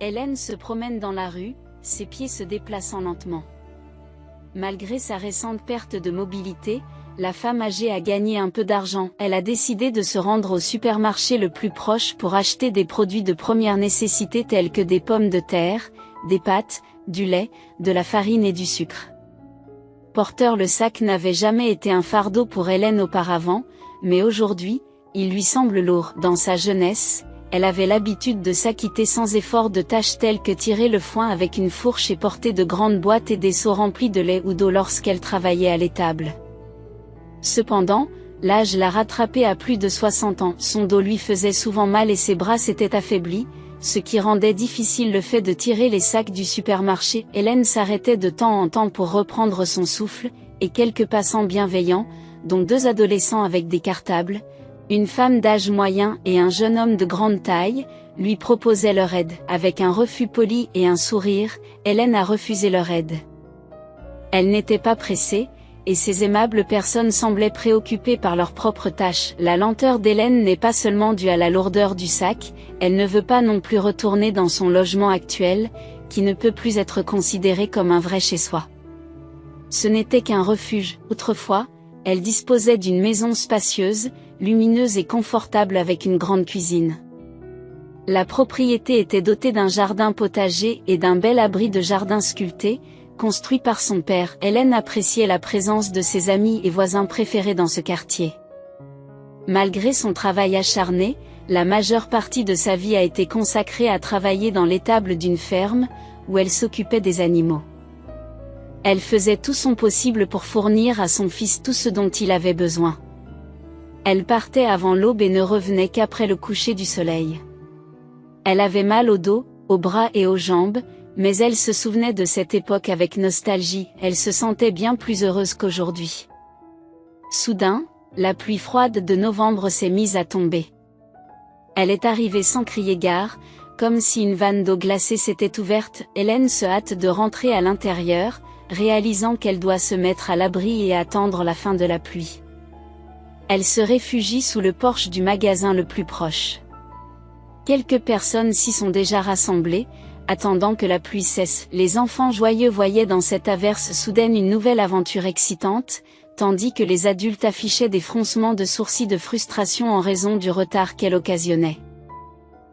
Hélène se promène dans la rue, ses pieds se déplaçant lentement. Malgré sa récente perte de mobilité, la femme âgée a gagné un peu d'argent. Elle a décidé de se rendre au supermarché le plus proche pour acheter des produits de première nécessité tels que des pommes de terre, des pâtes, du lait, de la farine et du sucre. Porteur le sac n'avait jamais été un fardeau pour Hélène auparavant, mais aujourd'hui, il lui semble lourd. Dans sa jeunesse, elle avait l'habitude de s'acquitter sans effort de tâches telles que tirer le foin avec une fourche et porter de grandes boîtes et des seaux remplis de lait ou d'eau lorsqu'elle travaillait à l'étable. Cependant, l'âge l'a rattrapée à plus de 60 ans. Son dos lui faisait souvent mal et ses bras s'étaient affaiblis, ce qui rendait difficile le fait de tirer les sacs du supermarché. Hélène s'arrêtait de temps en temps pour reprendre son souffle, et quelques passants bienveillants, dont 2 adolescents avec des cartables, une femme d'âge moyen et un jeune homme de grande taille, lui proposaient leur aide. Avec un refus poli et un sourire, Hélène a refusé leur aide. Elle n'était pas pressée, et ces aimables personnes semblaient préoccupées par leurs propres tâches. La lenteur d'Hélène n'est pas seulement due à la lourdeur du sac, elle ne veut pas non plus retourner dans son logement actuel, qui ne peut plus être considéré comme un vrai chez-soi. Ce n'était qu'un refuge. Autrefois, elle disposait d'une maison spacieuse, lumineuse et confortable avec une grande cuisine. La propriété était dotée d'un jardin potager et d'un bel abri de jardin sculpté, construit par son père. Hélène appréciait la présence de ses amis et voisins préférés dans ce quartier. Malgré son travail acharné, la majeure partie de sa vie a été consacrée à travailler dans l'étable d'une ferme, où elle s'occupait des animaux. Elle faisait tout son possible pour fournir à son fils tout ce dont il avait besoin. Elle partait avant l'aube et ne revenait qu'après le coucher du soleil. Elle avait mal au dos, aux bras et aux jambes, mais elle se souvenait de cette époque avec nostalgie. Elle se sentait bien plus heureuse qu'aujourd'hui. Soudain, la pluie froide de novembre s'est mise à tomber. Elle est arrivée sans crier gare, comme si une vanne d'eau glacée s'était ouverte. Hélène se hâte de rentrer à l'intérieur, réalisant qu'elle doit se mettre à l'abri et attendre la fin de la pluie. Elle se réfugie sous le porche du magasin le plus proche. Quelques personnes s'y sont déjà rassemblées, attendant que la pluie cesse. Les enfants joyeux voyaient dans cette averse soudaine une nouvelle aventure excitante, tandis que les adultes affichaient des froncements de sourcils de frustration en raison du retard qu'elle occasionnait.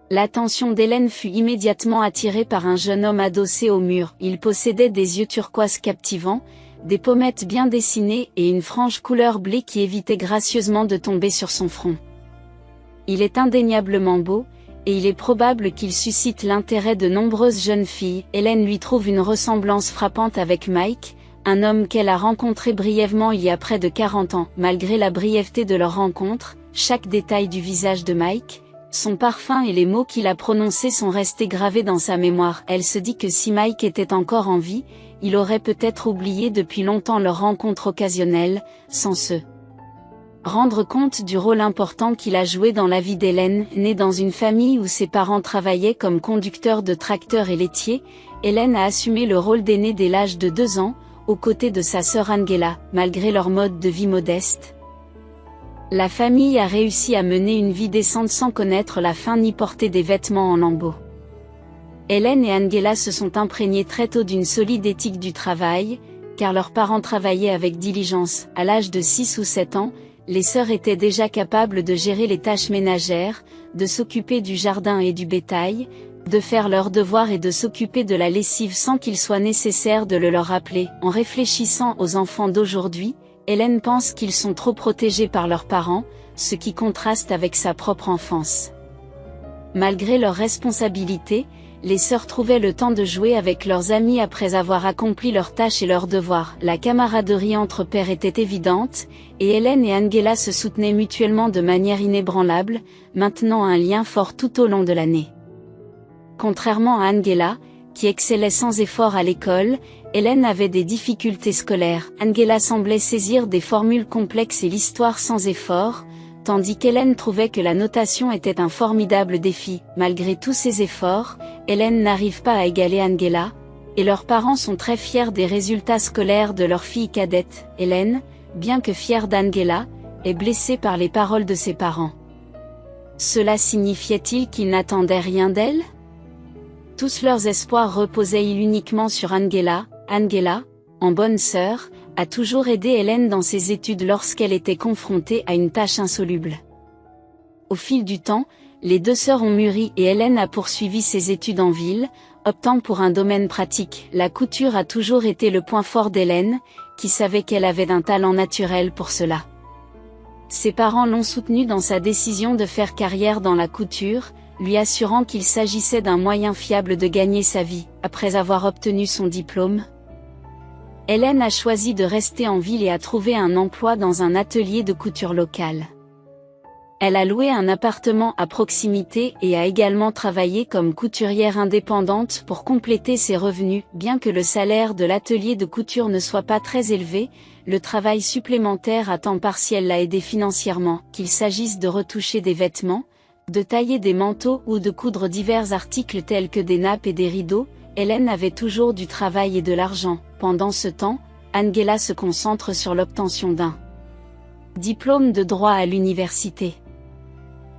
L'attention d'Hélène fut immédiatement attirée par un jeune homme adossé au mur. Il possédait des yeux turquoise captivants, des pommettes bien dessinées et une frange couleur blé qui évitait gracieusement de tomber sur son front. Il est indéniablement beau, et il est probable qu'il suscite l'intérêt de nombreuses jeunes filles. Hélène lui trouve une ressemblance frappante avec Mike, un homme qu'elle a rencontré brièvement il y a près de 40 ans. Malgré la brièveté de leur rencontre, chaque détail du visage de Mike, son parfum et les mots qu'il a prononcés sont restés gravés dans sa mémoire. Elle se dit que si Mike était encore en vie, il aurait peut-être oublié depuis longtemps leur rencontre occasionnelle, sans se rendre compte du rôle important qu'il a joué dans la vie d'Hélène. Née dans une famille où ses parents travaillaient comme conducteurs de tracteurs et laitiers, Hélène a assumé le rôle d'aînée dès l'âge de 2 ans, aux côtés de sa sœur Angela. Malgré leur mode de vie modeste, la famille a réussi à mener une vie décente sans connaître la faim ni porter des vêtements en lambeaux. Hélène et Angela se sont imprégnées très tôt d'une solide éthique du travail, car leurs parents travaillaient avec diligence. À l'âge de 6 ou 7 ans, les sœurs étaient déjà capables de gérer les tâches ménagères, de s'occuper du jardin et du bétail, de faire leurs devoirs et de s'occuper de la lessive sans qu'il soit nécessaire de le leur rappeler. En réfléchissant aux enfants d'aujourd'hui, Hélène pense qu'ils sont trop protégés par leurs parents, ce qui contraste avec sa propre enfance. Malgré leurs responsabilités, les sœurs trouvaient le temps de jouer avec leurs amis après avoir accompli leurs tâches et leurs devoirs. La camaraderie entre pairs était évidente, et Hélène et Angela se soutenaient mutuellement de manière inébranlable, maintenant un lien fort tout au long de l'année. Contrairement à Angela, qui excellait sans effort à l'école, Hélène avait des difficultés scolaires. Angela semblait saisir des formules complexes et l'histoire sans effort, tandis qu'Hélène trouvait que la notation était un formidable défi. Malgré tous ses efforts, Hélène n'arrive pas à égaler Angela, et leurs parents sont très fiers des résultats scolaires de leur fille cadette. Hélène, bien que fière d'Angela, est blessée par les paroles de ses parents. Cela signifiait-il qu'ils n'attendaient rien d'elle ? Tous leurs espoirs reposaient uniquement sur Angela. Angela, en bonne sœur, a toujours aidé Hélène dans ses études lorsqu'elle était confrontée à une tâche insoluble. Au fil du temps, les deux sœurs ont mûri et Hélène a poursuivi ses études en ville, optant pour un domaine pratique. La couture a toujours été le point fort d'Hélène, qui savait qu'elle avait un talent naturel pour cela. Ses parents l'ont soutenue dans sa décision de faire carrière dans la couture, lui assurant qu'il s'agissait d'un moyen fiable de gagner sa vie. Après avoir obtenu son diplôme, Hélène a choisi de rester en ville et a trouvé un emploi dans un atelier de couture local. Elle a loué un appartement à proximité et a également travaillé comme couturière indépendante pour compléter ses revenus. Bien que le salaire de l'atelier de couture ne soit pas très élevé, le travail supplémentaire à temps partiel l'a aidé financièrement, qu'il s'agisse de retoucher des vêtements, de tailler des manteaux ou de coudre divers articles tels que des nappes et des rideaux. Hélène avait toujours du travail et de l'argent. Pendant ce temps, Angela se concentre sur l'obtention d'un diplôme de droit à l'université.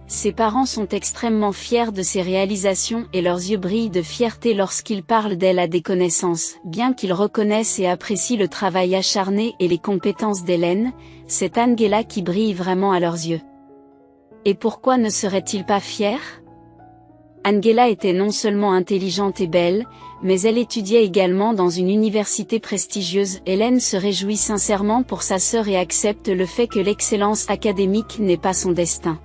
Ses parents sont extrêmement fiers de ses réalisations et leurs yeux brillent de fierté lorsqu'ils parlent d'elle à des connaissances. Bien qu'ils reconnaissent et apprécient le travail acharné et les compétences d'Hélène, c'est Angela qui brille vraiment à leurs yeux. Et pourquoi ne serait-il pas fier? Angela était non seulement intelligente et belle, mais elle étudiait également dans une université prestigieuse. Hélène se réjouit sincèrement pour sa sœur et accepte le fait que l'excellence académique n'est pas son destin.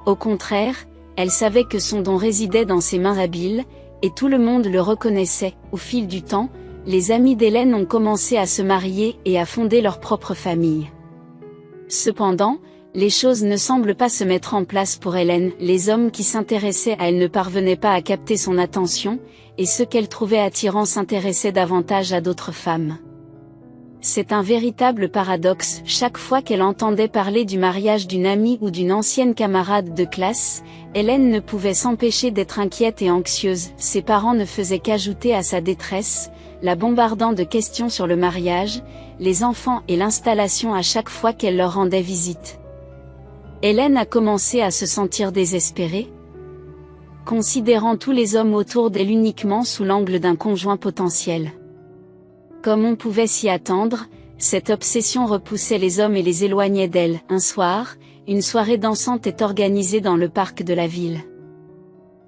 Au contraire, elle savait que son don résidait dans ses mains habiles, et tout le monde le reconnaissait. Au fil du temps, les amis d'Hélène ont commencé à se marier et à fonder leur propre famille. Cependant, les choses ne semblent pas se mettre en place pour Hélène. Les hommes qui s'intéressaient à elle ne parvenaient pas à capter son attention, et ceux qu'elle trouvait attirants s'intéressaient davantage à d'autres femmes. C'est un véritable paradoxe. Chaque fois qu'elle entendait parler du mariage d'une amie ou d'une ancienne camarade de classe, Hélène ne pouvait s'empêcher d'être inquiète et anxieuse. Ses parents ne faisaient qu'ajouter à sa détresse, la bombardant de questions sur le mariage, les enfants et l'installation à chaque fois qu'elle leur rendait visite. Hélène a commencé à se sentir désespérée, considérant tous les hommes autour d'elle uniquement sous l'angle d'un conjoint potentiel. Comme on pouvait s'y attendre, cette obsession repoussait les hommes et les éloignait d'elle. Un soir, une soirée dansante est organisée dans le parc de la ville.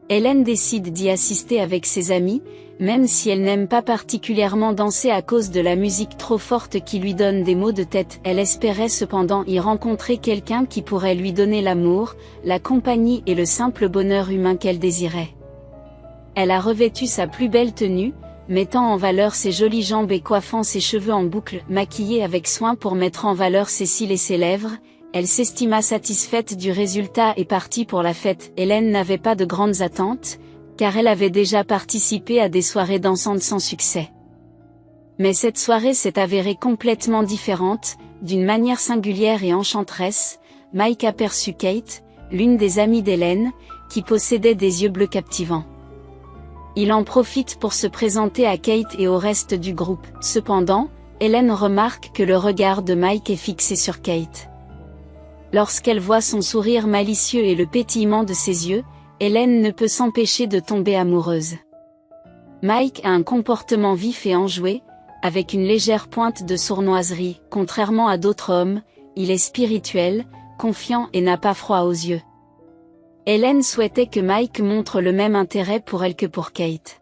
Hélène décide d'y assister avec ses amis, même si elle n'aime pas particulièrement danser à cause de la musique trop forte qui lui donne des maux de tête. Elle espérait cependant y rencontrer quelqu'un qui pourrait lui donner l'amour, la compagnie et le simple bonheur humain qu'elle désirait. Elle a revêtu sa plus belle tenue, mettant en valeur ses jolies jambes et coiffant ses cheveux en boucle, maquillée avec soin pour mettre en valeur ses cils et ses lèvres. Elle s'estima satisfaite du résultat et partit pour la fête. Hélène n'avait pas de grandes attentes, car elle avait déjà participé à des soirées dansantes sans succès. Mais cette soirée s'est avérée complètement différente, d'une manière singulière et enchanteresse. Mike aperçut Kate, l'une des amies d'Hélène, qui possédait des yeux bleus captivants. Il en profite pour se présenter à Kate et au reste du groupe. Cependant, Hélène remarque que le regard de Mike est fixé sur Kate. Lorsqu'elle voit son sourire malicieux et le pétillement de ses yeux, Hélène ne peut s'empêcher de tomber amoureuse. Mike a un comportement vif et enjoué, avec une légère pointe de sournoiserie. Contrairement à d'autres hommes, il est spirituel, confiant et n'a pas froid aux yeux. Hélène souhaitait que Mike montre le même intérêt pour elle que pour Kate.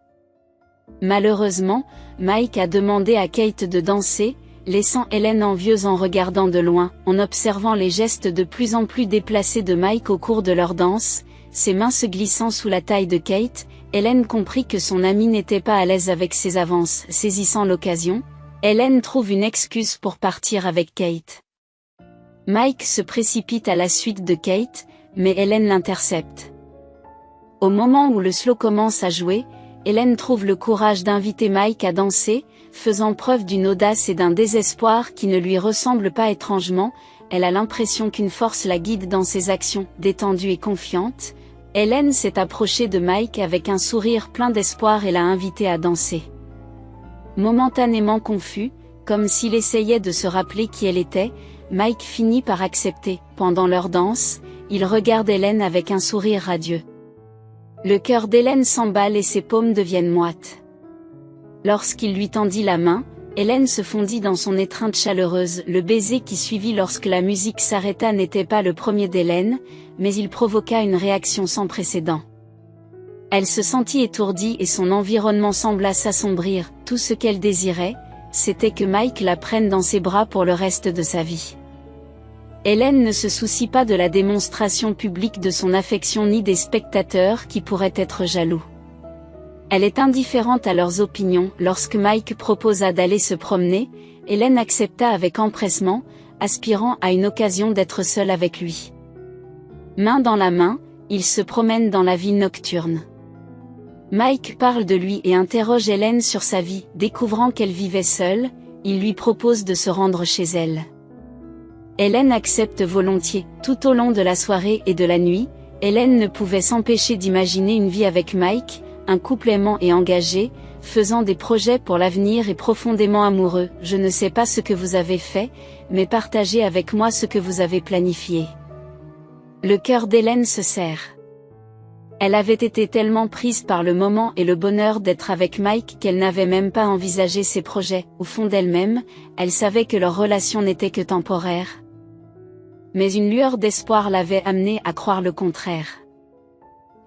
Malheureusement, Mike a demandé à Kate de danser, laissant Hélène envieuse en regardant de loin. En observant les gestes de plus en plus déplacés de Mike au cours de leur danse, ses mains se glissant sous la taille de Kate, Hélène comprit que son amie n'était pas à l'aise avec ses avances. Saisissant l'occasion, Hélène trouve une excuse pour partir avec Kate. Mike se précipite à la suite de Kate, mais Hélène l'intercepte. Au moment où le slow commence à jouer, Hélène trouve le courage d'inviter Mike à danser, faisant preuve d'une audace et d'un désespoir qui ne lui ressemblent pas étrangement. Elle a l'impression qu'une force la guide dans ses actions. Détendue et confiante, Hélène s'est approchée de Mike avec un sourire plein d'espoir et l'a invité à danser. Momentanément confus, comme s'il essayait de se rappeler qui elle était, Mike finit par accepter. Pendant leur danse, il regarde Hélène avec un sourire radieux. Le cœur d'Hélène s'emballe et ses paumes deviennent moites. Lorsqu'il lui tendit la main, Hélène se fondit dans son étreinte chaleureuse. Le baiser qui suivit lorsque la musique s'arrêta n'était pas le premier d'Hélène, mais il provoqua une réaction sans précédent. Elle se sentit étourdie et son environnement sembla s'assombrir. Tout ce qu'elle désirait, c'était que Mike la prenne dans ses bras pour le reste de sa vie. Hélène ne se soucie pas de la démonstration publique de son affection ni des spectateurs qui pourraient être jaloux. Elle est indifférente à leurs opinions. Lorsque Mike proposa d'aller se promener, Hélène accepta avec empressement, aspirant à une occasion d'être seule avec lui. Main dans la main, ils se promènent dans la ville nocturne. Mike parle de lui et interroge Hélène sur sa vie. Découvrant qu'elle vivait seule, il lui propose de se rendre chez elle. Hélène accepte volontiers. Tout au long de la soirée et de la nuit, Hélène ne pouvait s'empêcher d'imaginer une vie avec Mike, un couple aimant et engagé, faisant des projets pour l'avenir et profondément amoureux. Je ne sais pas ce que vous avez fait, mais partagez avec moi ce que vous avez planifié. Le cœur d'Hélène se serre. Elle avait été tellement prise par le moment et le bonheur d'être avec Mike qu'elle n'avait même pas envisagé ses projets. Au fond d'elle-même, elle savait que leur relation n'était que temporaire. Mais une lueur d'espoir l'avait amenée à croire le contraire.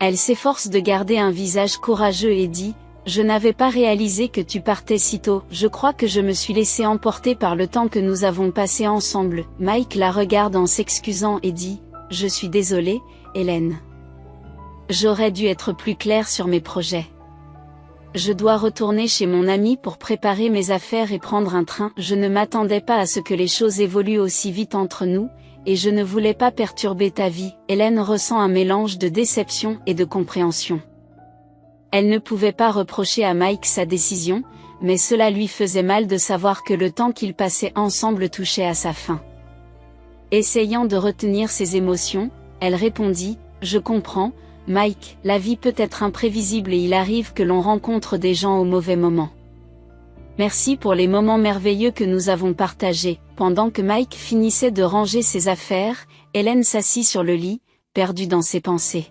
Elle s'efforce de garder un visage courageux et dit « Je n'avais pas réalisé que tu partais si tôt, je crois que je me suis laissé emporter par le temps que nous avons passé ensemble. » Mike la regarde en s'excusant et dit « Je suis désolé, Hélène. J'aurais dû être plus clair sur mes projets. Je dois retourner chez mon ami pour préparer mes affaires et prendre un train. Je ne m'attendais pas à ce que les choses évoluent aussi vite entre nous, et je ne voulais pas perturber ta vie. » Hélène ressent un mélange de déception et de compréhension. Elle ne pouvait pas reprocher à Mike sa décision, mais cela lui faisait mal de savoir que le temps qu'ils passaient ensemble touchait à sa fin. Essayant de retenir ses émotions, elle répondit « Je comprends, Mike, la vie peut être imprévisible et il arrive que l'on rencontre des gens au mauvais moment. Merci pour les moments merveilleux que nous avons partagés. » Pendant que Mike finissait de ranger ses affaires, Hélène s'assit sur le lit, perdue dans ses pensées.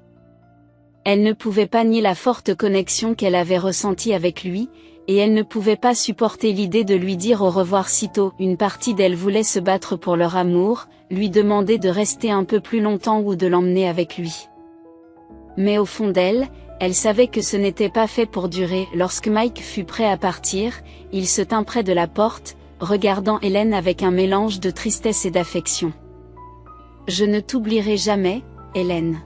Elle ne pouvait pas nier la forte connexion qu'elle avait ressentie avec lui, et elle ne pouvait pas supporter l'idée de lui dire au revoir si tôt. Une partie d'elle voulait se battre pour leur amour, lui demander de rester un peu plus longtemps ou de l'emmener avec lui. Mais au fond d'elle, elle savait que ce n'était pas fait pour durer. Lorsque Mike fut prêt à partir, il se tint près de la porte, regardant Hélène avec un mélange de tristesse et d'affection. « Je ne t'oublierai jamais, Hélène.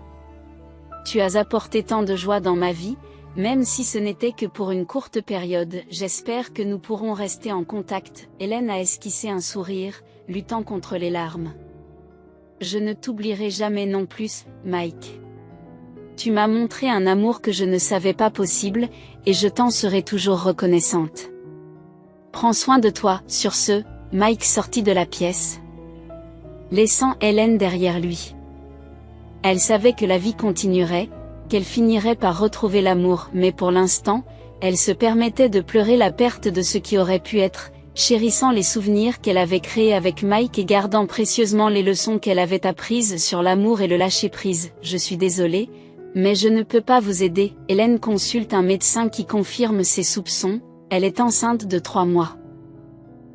Tu as apporté tant de joie dans ma vie, même si ce n'était que pour une courte période. J'espère que nous pourrons rester en contact. » Hélène a esquissé un sourire, luttant contre les larmes. « Je ne t'oublierai jamais non plus, Mike. Tu m'as montré un amour que je ne savais pas possible, et je t'en serai toujours reconnaissante. Prends soin de toi. » Sur ce, Mike sortit de la pièce, laissant Hélène derrière lui. Elle savait que la vie continuerait, qu'elle finirait par retrouver l'amour, mais pour l'instant, elle se permettait de pleurer la perte de ce qui aurait pu être, chérissant les souvenirs qu'elle avait créés avec Mike et gardant précieusement les leçons qu'elle avait apprises sur l'amour et le lâcher-prise. « Je suis désolée, mais je ne peux pas vous aider. » Hélène consulte un médecin qui confirme ses soupçons. Elle est enceinte de 3 mois.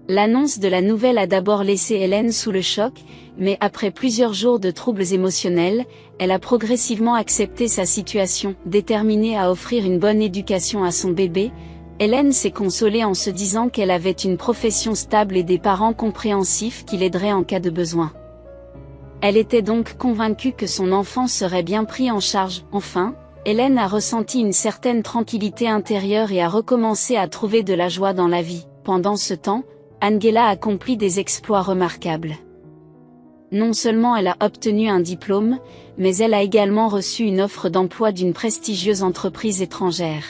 L'annonce de la nouvelle a d'abord laissé Hélène sous le choc, mais après plusieurs jours de troubles émotionnels, elle a progressivement accepté sa situation. Déterminée à offrir une bonne éducation à son bébé, Hélène s'est consolée en se disant qu'elle avait une profession stable et des parents compréhensifs qui l'aideraient en cas de besoin. Elle était donc convaincue que son enfant serait bien pris en charge. Enfin, Hélène a ressenti une certaine tranquillité intérieure et a recommencé à trouver de la joie dans la vie. Pendant ce temps, Angela accomplit des exploits remarquables. Non seulement elle a obtenu un diplôme, mais elle a également reçu une offre d'emploi d'une prestigieuse entreprise étrangère.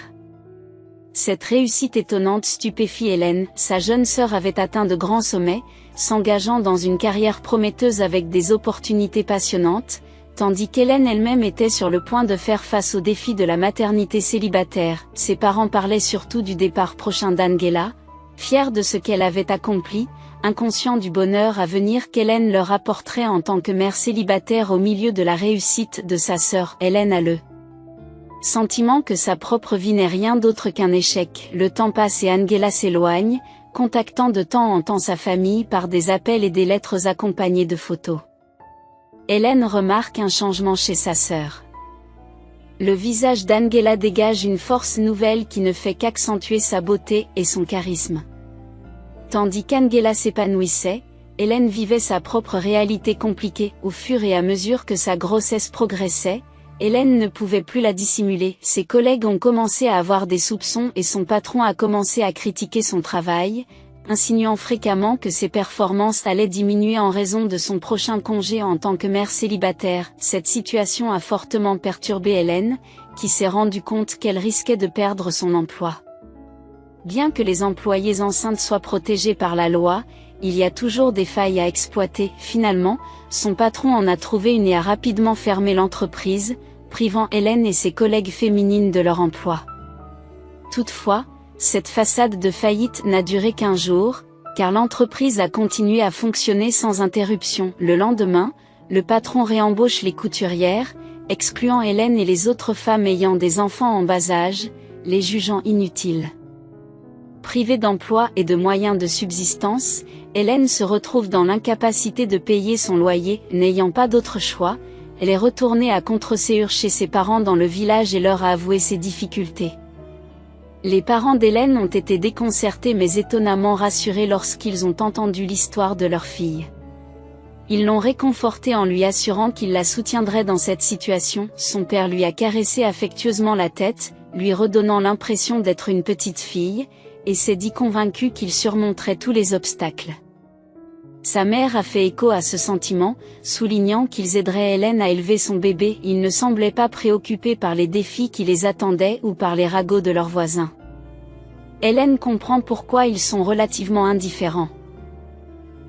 Cette réussite étonnante stupéfie Hélène. Sa jeune sœur avait atteint de grands sommets, s'engageant dans une carrière prometteuse avec des opportunités passionnantes, tandis qu'Hélène elle-même était sur le point de faire face au défi de la maternité célibataire. Ses parents parlaient surtout du départ prochain d'Angela, fiers de ce qu'elle avait accompli, inconscients du bonheur à venir qu'Hélène leur apporterait en tant que mère célibataire au milieu de la réussite de sa sœur. Hélène a le Sentiment que sa propre vie n'est rien d'autre qu'un échec. Le temps passe et Angela s'éloigne, contactant de temps en temps sa famille par des appels et des lettres accompagnées de photos. Hélène remarque un changement chez sa sœur. Le visage d'Angela dégage une force nouvelle qui ne fait qu'accentuer sa beauté et son charisme. Tandis qu'Angela s'épanouissait, Hélène vivait sa propre réalité compliquée. Au fur et à mesure que sa grossesse progressait, Hélène ne pouvait plus la dissimuler. Ses collègues ont commencé à avoir des soupçons et son patron a commencé à critiquer son travail, insinuant fréquemment que ses performances allaient diminuer en raison de son prochain congé en tant que mère célibataire. Cette situation a fortement perturbé Hélène, qui s'est rendue compte qu'elle risquait de perdre son emploi. Bien que les employées enceintes soient protégées par la loi, il y a toujours des failles à exploiter. Finalement, son patron en a trouvé une et a rapidement fermé l'entreprise, privant Hélène et ses collègues féminines de leur emploi. Toutefois, cette façade de faillite n'a duré qu'1 jour, car l'entreprise a continué à fonctionner sans interruption. Le lendemain, le patron réembauche les couturières, excluant Hélène et les autres femmes ayant des enfants en bas âge, les jugeant inutiles. Privée d'emploi et de moyens de subsistance, Hélène se retrouve dans l'incapacité de payer son loyer. N'ayant pas d'autre choix, elle est retournée à Contreseur chez ses parents dans le village et leur a avoué ses difficultés. Les parents d'Hélène ont été déconcertés mais étonnamment rassurés lorsqu'ils ont entendu l'histoire de leur fille. Ils l'ont réconfortée en lui assurant qu'il la soutiendrait dans cette situation. Son père lui a caressé affectueusement la tête, lui redonnant l'impression d'être une petite fille, et s'est dit convaincu qu'il surmonterait tous les obstacles. Sa mère a fait écho à ce sentiment, soulignant qu'ils aideraient Hélène à élever son bébé. Ils ne semblaient pas préoccupés par les défis qui les attendaient ou par les ragots de leurs voisins. Hélène comprend pourquoi ils sont relativement indifférents.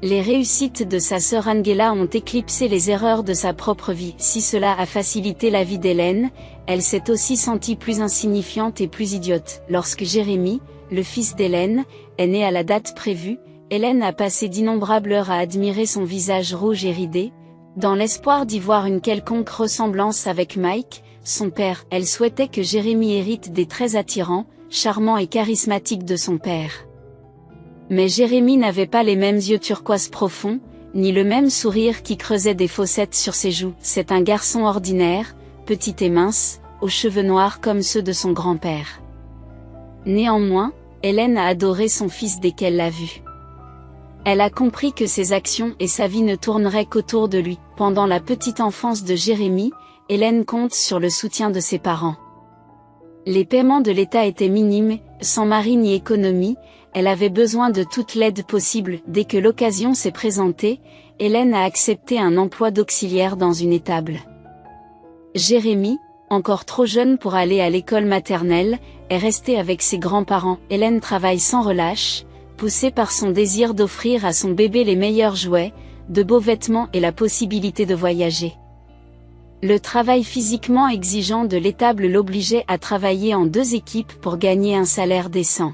Les réussites de sa sœur Angela ont éclipsé les erreurs de sa propre vie. Si cela a facilité la vie d'Hélène, elle s'est aussi sentie plus insignifiante et plus idiote. Lorsque Jérémy, le fils d'Hélène, est né à la date prévue, Hélène a passé d'innombrables heures à admirer son visage rouge et ridé, dans l'espoir d'y voir une quelconque ressemblance avec Mike, son père. Elle souhaitait que Jérémy hérite des traits attirants, charmants et charismatiques de son père. Mais Jérémy n'avait pas les mêmes yeux turquoise profonds, ni le même sourire qui creusait des fossettes sur ses joues. C'est un garçon ordinaire, petit et mince, aux cheveux noirs comme ceux de son grand-père. Néanmoins, Hélène a adoré son fils dès qu'elle l'a vu. Elle a compris que ses actions et sa vie ne tourneraient qu'autour de lui. Pendant la petite enfance de Jérémy, Hélène compte sur le soutien de ses parents. Les paiements de l'État étaient minimes, sans mari ni économie, elle avait besoin de toute l'aide possible. Dès que l'occasion s'est présentée, Hélène a accepté un emploi d'auxiliaire dans une étable. Jérémy, encore trop jeune pour aller à l'école maternelle, est resté avec ses grands-parents. Hélène travaille sans relâche, poussée par son désir d'offrir à son bébé les meilleurs jouets, de beaux vêtements et la possibilité de voyager. Le travail physiquement exigeant de l'étable l'obligeait à travailler en 2 équipes pour gagner un salaire décent.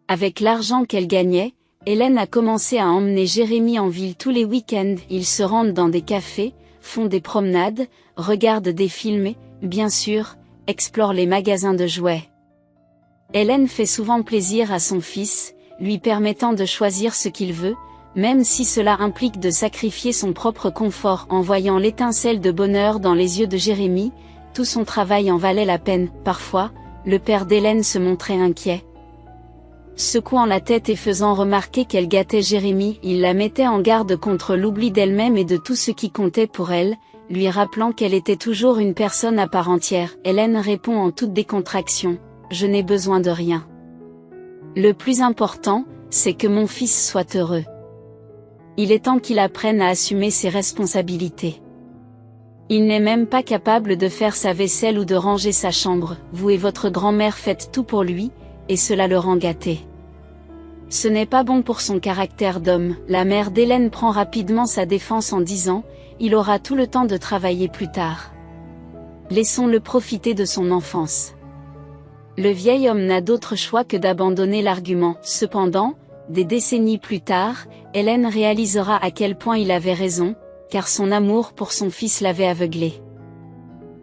Avec l'argent qu'elle gagnait, Hélène a commencé à emmener Jérémy en ville tous les week-ends. Ils se rendent dans des cafés, font des promenades, regardent des films et, bien sûr, explorent les magasins de jouets. Hélène fait souvent plaisir à son fils, lui permettant de choisir ce qu'il veut, même si cela implique de sacrifier son propre confort. En voyant l'étincelle de bonheur dans les yeux de Jérémy, tout son travail en valait la peine. Parfois, le père d'Hélène se montrait inquiet. Secouant la tête et faisant remarquer qu'elle gâtait Jérémy, il la mettait en garde contre l'oubli d'elle-même et de tout ce qui comptait pour elle, lui rappelant qu'elle était toujours une personne à part entière. Hélène répond en toute décontraction, « Je n'ai besoin de rien. Le plus important, c'est que mon fils soit heureux. Il est temps qu'il apprenne à assumer ses responsabilités. Il n'est même pas capable de faire sa vaisselle ou de ranger sa chambre. Vous et votre grand-mère faites tout pour lui, et cela le rend gâté. Ce n'est pas bon pour son caractère d'homme. » La mère d'Hélène prend rapidement sa défense en disant, « Il aura tout le temps de travailler plus tard. Laissons-le profiter de son enfance. » Le vieil homme n'a d'autre choix que d'abandonner l'argument. Cependant, des décennies plus tard, Hélène réalisera à quel point il avait raison, car son amour pour son fils l'avait aveuglé.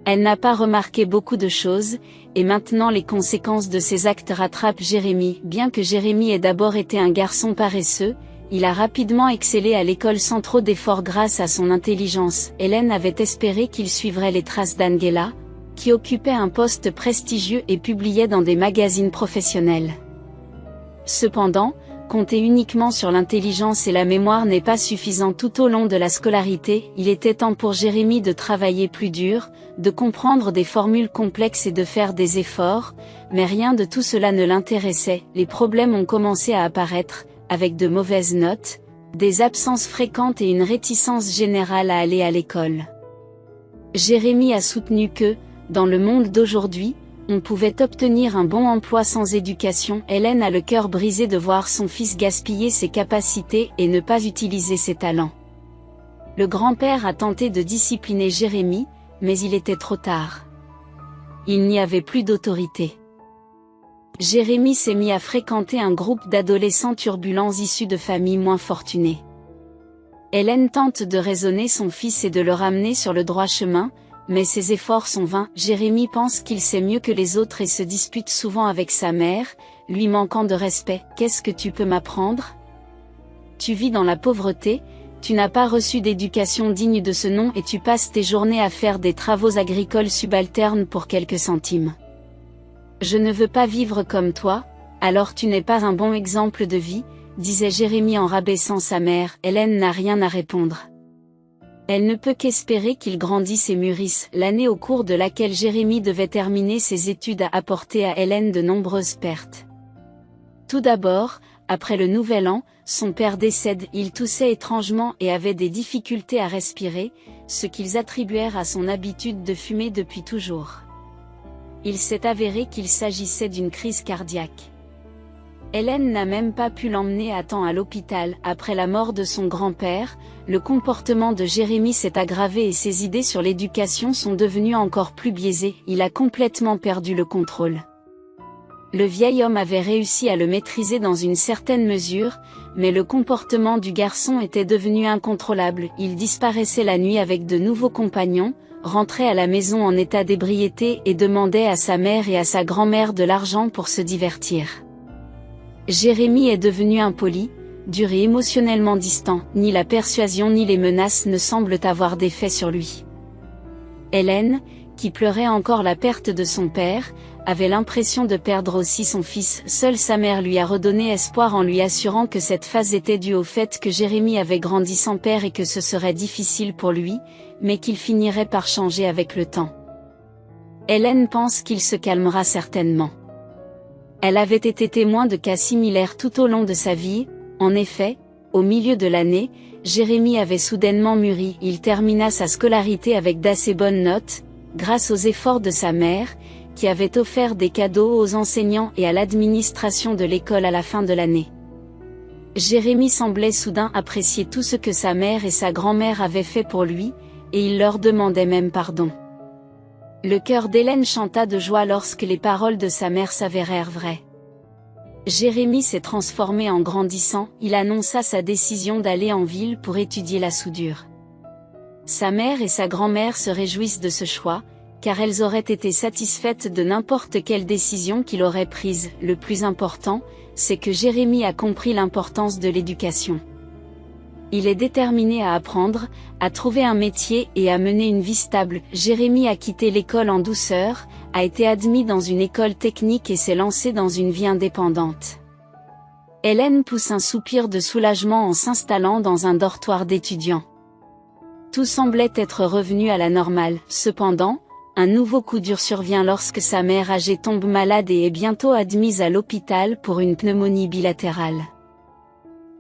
Elle n'a pas remarqué beaucoup de choses, et maintenant les conséquences de ses actes rattrapent Jérémy. Bien que Jérémy ait d'abord été un garçon paresseux, il a rapidement excellé à l'école sans trop d'efforts grâce à son intelligence. Hélène avait espéré qu'il suivrait les traces d'Angela, qui occupait un poste prestigieux et publiait dans des magazines professionnels. Cependant, compter uniquement sur l'intelligence et la mémoire n'est pas suffisant tout au long de la scolarité. Il était temps pour Jérémy de travailler plus dur, de comprendre des formules complexes et de faire des efforts, mais rien de tout cela ne l'intéressait. Les problèmes ont commencé à apparaître, avec de mauvaises notes, des absences fréquentes et une réticence générale à aller à l'école. Jérémy a soutenu que, dans le monde d'aujourd'hui, on pouvait obtenir un bon emploi sans éducation. Hélène a le cœur brisé de voir son fils gaspiller ses capacités et ne pas utiliser ses talents. Le grand-père a tenté de discipliner Jérémy, mais il était trop tard. Il n'y avait plus d'autorité. Jérémy s'est mis à fréquenter un groupe d'adolescents turbulents issus de familles moins fortunées. Hélène tente de raisonner son fils et de le ramener sur le droit chemin, mais ses efforts sont vains. Jérémy pense qu'il sait mieux que les autres et se dispute souvent avec sa mère, lui manquant de respect. « Qu'est-ce que tu peux m'apprendre ? Tu vis dans la pauvreté, tu n'as pas reçu d'éducation digne de ce nom et tu passes tes journées à faire des travaux agricoles subalternes pour quelques centimes. Je ne veux pas vivre comme toi, alors tu n'es pas un bon exemple de vie », disait Jérémy en rabaissant sa mère. Hélène n'a rien à répondre. Elle ne peut qu'espérer qu'il grandisse et mûrisse. L'année au cours de laquelle Jérémy devait terminer ses études a apporté à Hélène de nombreuses pertes. Tout d'abord, après le Nouvel An, son père décède. Il toussait étrangement et avait des difficultés à respirer, ce qu'ils attribuèrent à son habitude de fumer depuis toujours. Il s'est avéré qu'il s'agissait d'une crise cardiaque. Hélène n'a même pas pu l'emmener à temps à l'hôpital. Après la mort de son grand-père, le comportement de Jérémy s'est aggravé et ses idées sur l'éducation sont devenues encore plus biaisées. Il a complètement perdu le contrôle. Le vieil homme avait réussi à le maîtriser dans une certaine mesure, mais le comportement du garçon était devenu incontrôlable. Il disparaissait la nuit avec de nouveaux compagnons, rentrait à la maison en état d'ébriété et demandait à sa mère et à sa grand-mère de l'argent pour se divertir. Jérémy est devenu impoli, dur et émotionnellement distant. Ni la persuasion ni les menaces ne semblent avoir d'effet sur lui. Hélène, qui pleurait encore la perte de son père, avait l'impression de perdre aussi son fils. Seule sa mère lui a redonné espoir en lui assurant que cette phase était due au fait que Jérémy avait grandi sans père et que ce serait difficile pour lui, mais qu'il finirait par changer avec le temps. Hélène pense qu'il se calmera certainement. Elle avait été témoin de cas similaires tout au long de sa vie. En effet, au milieu de l'année, Jérémy avait soudainement mûri. Il termina sa scolarité avec d'assez bonnes notes, grâce aux efforts de sa mère, qui avait offert des cadeaux aux enseignants et à l'administration de l'école à la fin de l'année. Jérémy semblait soudain apprécier tout ce que sa mère et sa grand-mère avaient fait pour lui, et il leur demandait même pardon. Le cœur d'Hélène chanta de joie lorsque les paroles de sa mère s'avérèrent vraies. Jérémy s'est transformé en grandissant. Il annonça sa décision d'aller en ville pour étudier la soudure. Sa mère et sa grand-mère se réjouissent de ce choix, car elles auraient été satisfaites de n'importe quelle décision qu'il aurait prise. Le plus important, c'est que Jérémy a compris l'importance de l'éducation. Il est déterminé à apprendre, à trouver un métier et à mener une vie stable. Jérémy a quitté l'école en douceur, a été admis dans une école technique et s'est lancé dans une vie indépendante. Hélène pousse un soupir de soulagement en s'installant dans un dortoir d'étudiants. Tout semblait être revenu à la normale. Cependant, un nouveau coup dur survient lorsque sa mère âgée tombe malade et est bientôt admise à l'hôpital pour une pneumonie bilatérale.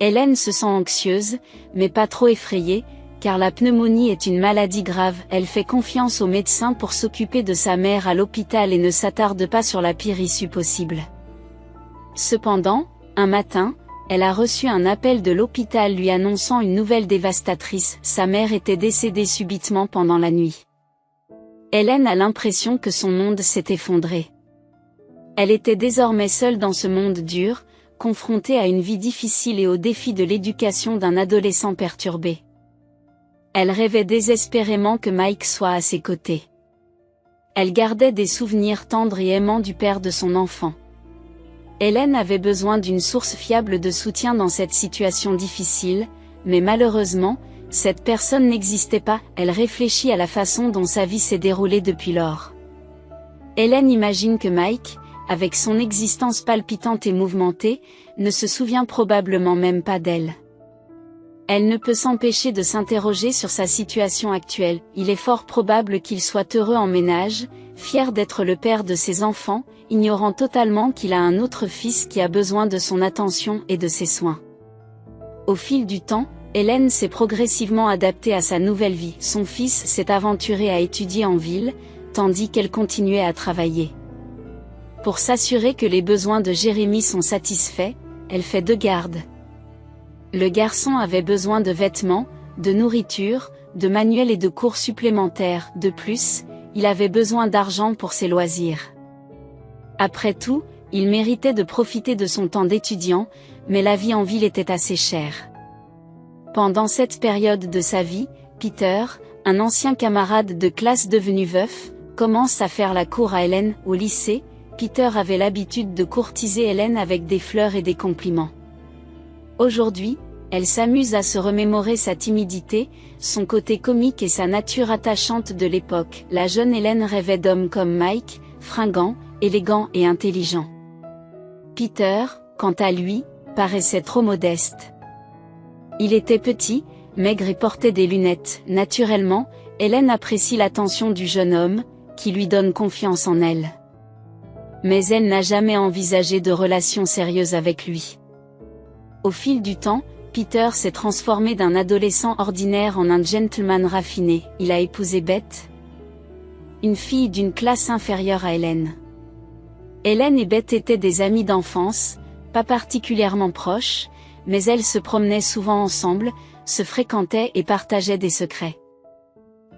Hélène se sent anxieuse, mais pas trop effrayée, car la pneumonie est une maladie grave. Elle fait confiance aux médecins pour s'occuper de sa mère à l'hôpital et ne s'attarde pas sur la pire issue possible. Cependant, un matin, elle a reçu un appel de l'hôpital lui annonçant une nouvelle dévastatrice. Sa mère était décédée subitement pendant la nuit. Hélène a l'impression que son monde s'est effondré. Elle était désormais seule dans ce monde dur, confrontée à une vie difficile et aux défis de l'éducation d'un adolescent perturbé. Elle rêvait désespérément que Mike soit à ses côtés. Elle gardait des souvenirs tendres et aimants du père de son enfant. Hélène avait besoin d'une source fiable de soutien dans cette situation difficile, mais malheureusement, cette personne n'existait pas. Elle réfléchit à la façon dont sa vie s'est déroulée depuis lors. Hélène imagine que Mike, avec son existence palpitante et mouvementée, ne se souvient probablement même pas d'elle. Elle ne peut s'empêcher de s'interroger sur sa situation actuelle. Il est fort probable qu'il soit heureux en ménage, fier d'être le père de ses enfants, ignorant totalement qu'il a un autre fils qui a besoin de son attention et de ses soins. Au fil du temps, Hélène s'est progressivement adaptée à sa nouvelle vie. Son fils s'est aventuré à étudier en ville, tandis qu'elle continuait à travailler. Pour s'assurer que les besoins de Jérémy sont satisfaits, elle fait 2 gardes. Le garçon avait besoin de vêtements, de nourriture, de manuels et de cours supplémentaires. De plus, il avait besoin d'argent pour ses loisirs. Après tout, il méritait de profiter de son temps d'étudiant, mais la vie en ville était assez chère. Pendant cette période de sa vie, Peter, un ancien camarade de classe devenu veuf, commence à faire la cour à Hélène. Au lycée, Peter avait l'habitude de courtiser Hélène avec des fleurs et des compliments. Aujourd'hui, elle s'amuse à se remémorer sa timidité, son côté comique et sa nature attachante de l'époque. La jeune Hélène rêvait d'hommes comme Mike, fringants, élégants et intelligents. Peter, quant à lui, paraissait trop modeste. Il était petit, maigre et portait des lunettes. Naturellement, Hélène apprécie l'attention du jeune homme, qui lui donne confiance en elle. Mais elle n'a jamais envisagé de relation sérieuse avec lui. Au fil du temps, Peter s'est transformé d'un adolescent ordinaire en un gentleman raffiné. Il a épousé Beth, une fille d'une classe inférieure à Hélène. Hélène et Beth étaient des amies d'enfance, pas particulièrement proches, mais elles se promenaient souvent ensemble, se fréquentaient et partageaient des secrets.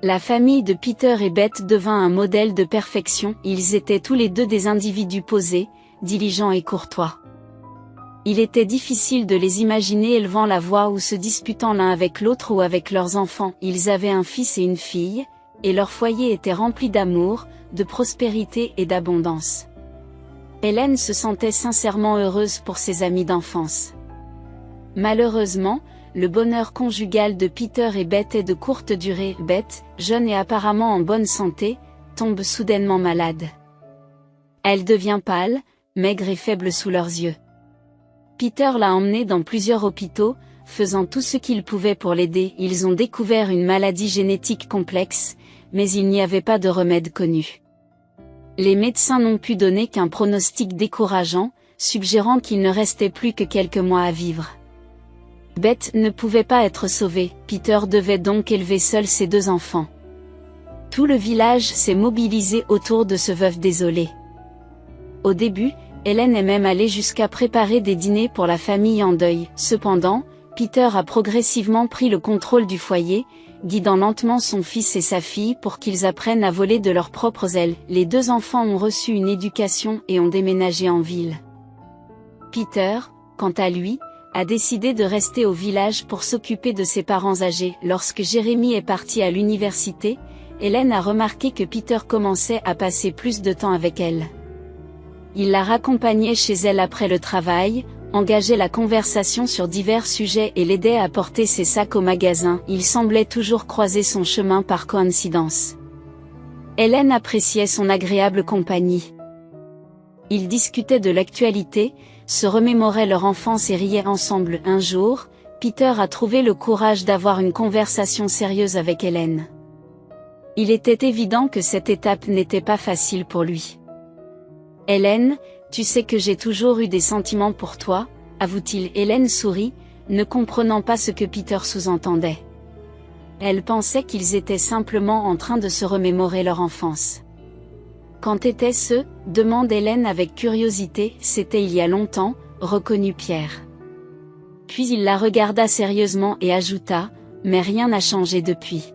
La famille de Peter et Beth devint un modèle de perfection. Ils étaient tous les deux des individus posés, diligents et courtois. Il était difficile de les imaginer élevant la voix ou se disputant l'un avec l'autre ou avec leurs enfants. Ils avaient un fils et une fille, et leur foyer était rempli d'amour, de prospérité et d'abondance. Hélène se sentait sincèrement heureuse pour ses amis d'enfance. Malheureusement, le bonheur conjugal de Peter et Beth est de courte durée. Beth, jeune et apparemment en bonne santé, tombe soudainement malade. Elle devient pâle, maigre et faible sous leurs yeux. Peter l'a emmenée dans plusieurs hôpitaux, faisant tout ce qu'il pouvait pour l'aider. Ils ont découvert une maladie génétique complexe, mais il n'y avait pas de remède connu. Les médecins n'ont pu donner qu'un pronostic décourageant, suggérant qu'il ne restait plus que quelques mois à vivre. Beth ne pouvait pas être sauvée. Peter devait donc élever seul ses 2 enfants. Tout le village s'est mobilisé autour de ce veuf désolé. Au début, Hélène est même allée jusqu'à préparer des dîners pour la famille en deuil. Cependant, Peter a progressivement pris le contrôle du foyer, guidant lentement son fils et sa fille pour qu'ils apprennent à voler de leurs propres ailes. Les 2 enfants ont reçu une éducation et ont déménagé en ville. Peter, quant à lui, a décidé de rester au village pour s'occuper de ses parents âgés. Lorsque Jérémy est parti à l'université, Hélène a remarqué que Peter commençait à passer plus de temps avec elle. Il la raccompagnait chez elle après le travail, engageait la conversation sur divers sujets et l'aidait à porter ses sacs au magasin. Il semblait toujours croiser son chemin par coïncidence. Hélène appréciait son agréable compagnie. Ils discutaient de l'actualité, se remémoraient leur enfance et riaient ensemble. Un jour, Peter a trouvé le courage d'avoir une conversation sérieuse avec Hélène. Il était évident que cette étape n'était pas facile pour lui. « Hélène, tu sais que j'ai toujours eu des sentiments pour toi », avoue-t-il. Hélène sourit, ne comprenant pas ce que Peter sous-entendait. Elle pensait qu'ils étaient simplement en train de se remémorer leur enfance. « Quand était-ce » demande Hélène avec curiosité. « C'était il y a longtemps », reconnut Pierre. Puis il la regarda sérieusement et ajouta, « Mais rien n'a changé depuis. »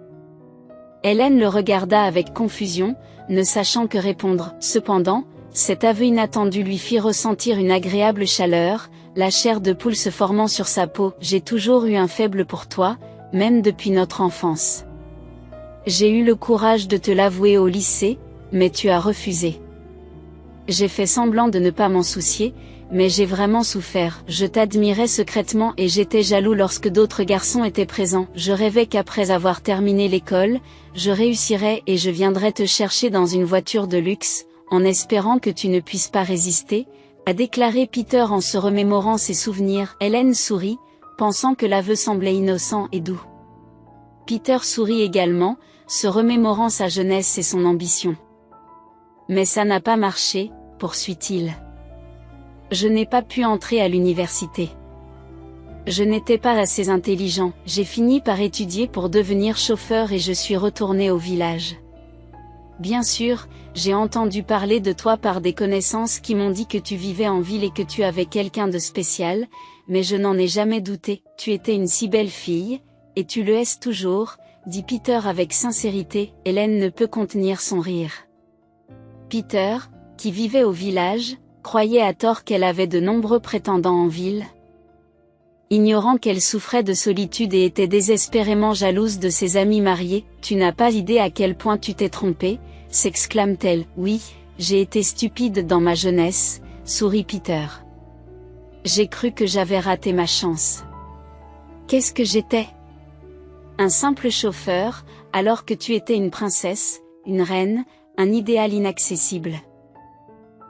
Hélène le regarda avec confusion, ne sachant que répondre. Cependant, cet aveu inattendu lui fit ressentir une agréable chaleur, la chair de poule se formant sur sa peau. « J'ai toujours eu un faible pour toi, même depuis notre enfance. J'ai eu le courage de te l'avouer au lycée, mais tu as refusé. J'ai fait semblant de ne pas m'en soucier, mais j'ai vraiment souffert. Je t'admirais secrètement et j'étais jaloux lorsque d'autres garçons étaient présents. Je rêvais qu'après avoir terminé l'école, je réussirais et je viendrais te chercher dans une voiture de luxe, en espérant que tu ne puisses pas résister, a déclaré Peter en se remémorant ses souvenirs. Hélène sourit, pensant que l'aveu semblait innocent et doux. Peter sourit également, se remémorant sa jeunesse et son ambition. Mais ça n'a pas marché, poursuit-il. Je n'ai pas pu entrer à l'université. Je n'étais pas assez intelligent, j'ai fini par étudier pour devenir chauffeur et je suis retourné au village. Bien sûr, j'ai entendu parler de toi par des connaissances qui m'ont dit que tu vivais en ville et que tu avais quelqu'un de spécial, mais je n'en ai jamais douté, tu étais une si belle fille, et tu le es toujours, dit Peter avec sincérité. Hélène ne peut contenir son rire. Peter, qui vivait au village, croyait à tort qu'elle avait de nombreux prétendants en ville. Ignorant qu'elle souffrait de solitude et était désespérément jalouse de ses amis mariés, tu n'as pas idée à quel point tu t'es trompée, s'exclame-t-elle. Oui, j'ai été stupide dans ma jeunesse, sourit Peter. J'ai cru que j'avais raté ma chance. Qu'est-ce que j'étais? Un simple chauffeur, alors que tu étais une princesse, une reine, un idéal inaccessible.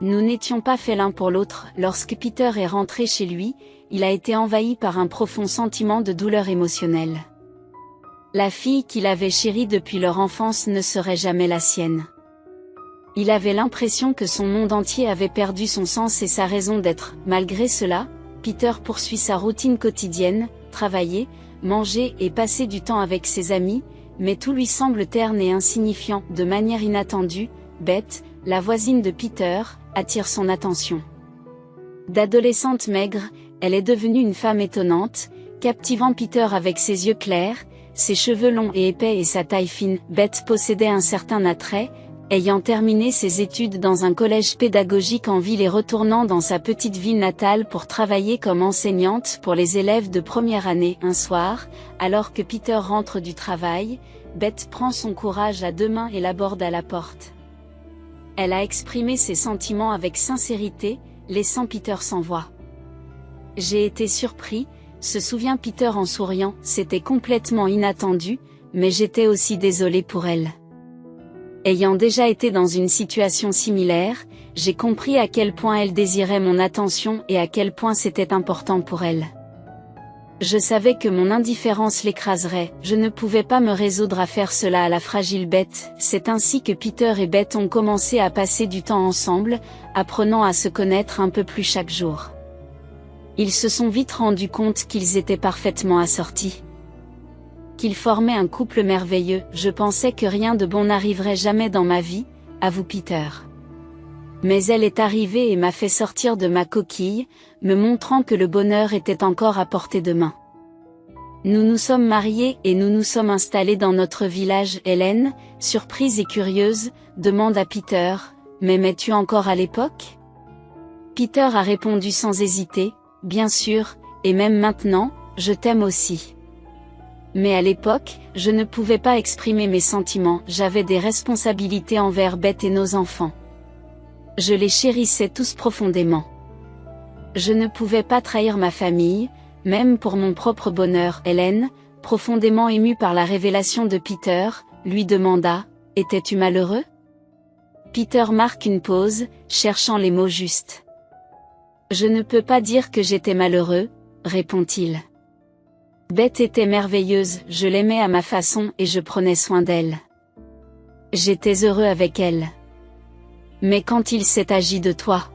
Nous n'étions pas faits l'un pour l'autre. Lorsque Peter est rentré chez lui, il a été envahi par un profond sentiment de douleur émotionnelle. La fille qu'il avait chérie depuis leur enfance ne serait jamais la sienne. Il avait l'impression que son monde entier avait perdu son sens et sa raison d'être. Malgré cela, Peter poursuit sa routine quotidienne, travailler, manger et passer du temps avec ses amis, mais tout lui semble terne et insignifiant. De manière inattendue, Beth, la voisine de Peter, attire son attention. D'adolescente maigre, elle est devenue une femme étonnante, captivant Peter avec ses yeux clairs, ses cheveux longs et épais et sa taille fine. Beth possédait un certain attrait, ayant terminé ses études dans un collège pédagogique en ville et retournant dans sa petite ville natale pour travailler comme enseignante pour les élèves de première année. Un soir, alors que Peter rentre du travail, Beth prend son courage à deux mains et l'aborde à la porte. Elle a exprimé ses sentiments avec sincérité, laissant Peter sans voix. J'ai été surpris, se souvient Peter en souriant, c'était complètement inattendu, mais j'étais aussi désolé pour elle. Ayant déjà été dans une situation similaire, j'ai compris à quel point elle désirait mon attention et à quel point c'était important pour elle. Je savais que mon indifférence l'écraserait, je ne pouvais pas me résoudre à faire cela à la fragile Beth. C'est ainsi que Peter et Beth ont commencé à passer du temps ensemble, apprenant à se connaître un peu plus chaque jour. Ils se sont vite rendus compte qu'ils étaient parfaitement assortis. Qu'ils formaient un couple merveilleux. Je pensais que rien de bon n'arriverait jamais dans ma vie, avoue Peter. Mais elle est arrivée et m'a fait sortir de ma coquille, me montrant que le bonheur était encore à portée de main. Nous nous sommes mariés et nous nous sommes installés dans notre village. Hélène, surprise et curieuse, demande à Peter, « Mais m'es-tu encore à l'époque ?» Peter a répondu sans hésiter, « Bien sûr, et même maintenant, je t'aime aussi. » Mais à l'époque, je ne pouvais pas exprimer mes sentiments, j'avais des responsabilités envers Beth et nos enfants. Je les chérissais tous profondément. Je ne pouvais pas trahir ma famille, même pour mon propre bonheur. Hélène, profondément émue par la révélation de Peter, lui demanda, « Étais-tu malheureux ?» Peter marque une pause, cherchant les mots justes. « Je ne peux pas dire que j'étais malheureux, » répond-il. Beth était merveilleuse, je l'aimais à ma façon et je prenais soin d'elle. J'étais heureux avec elle. Mais quand il s'est agi de toi,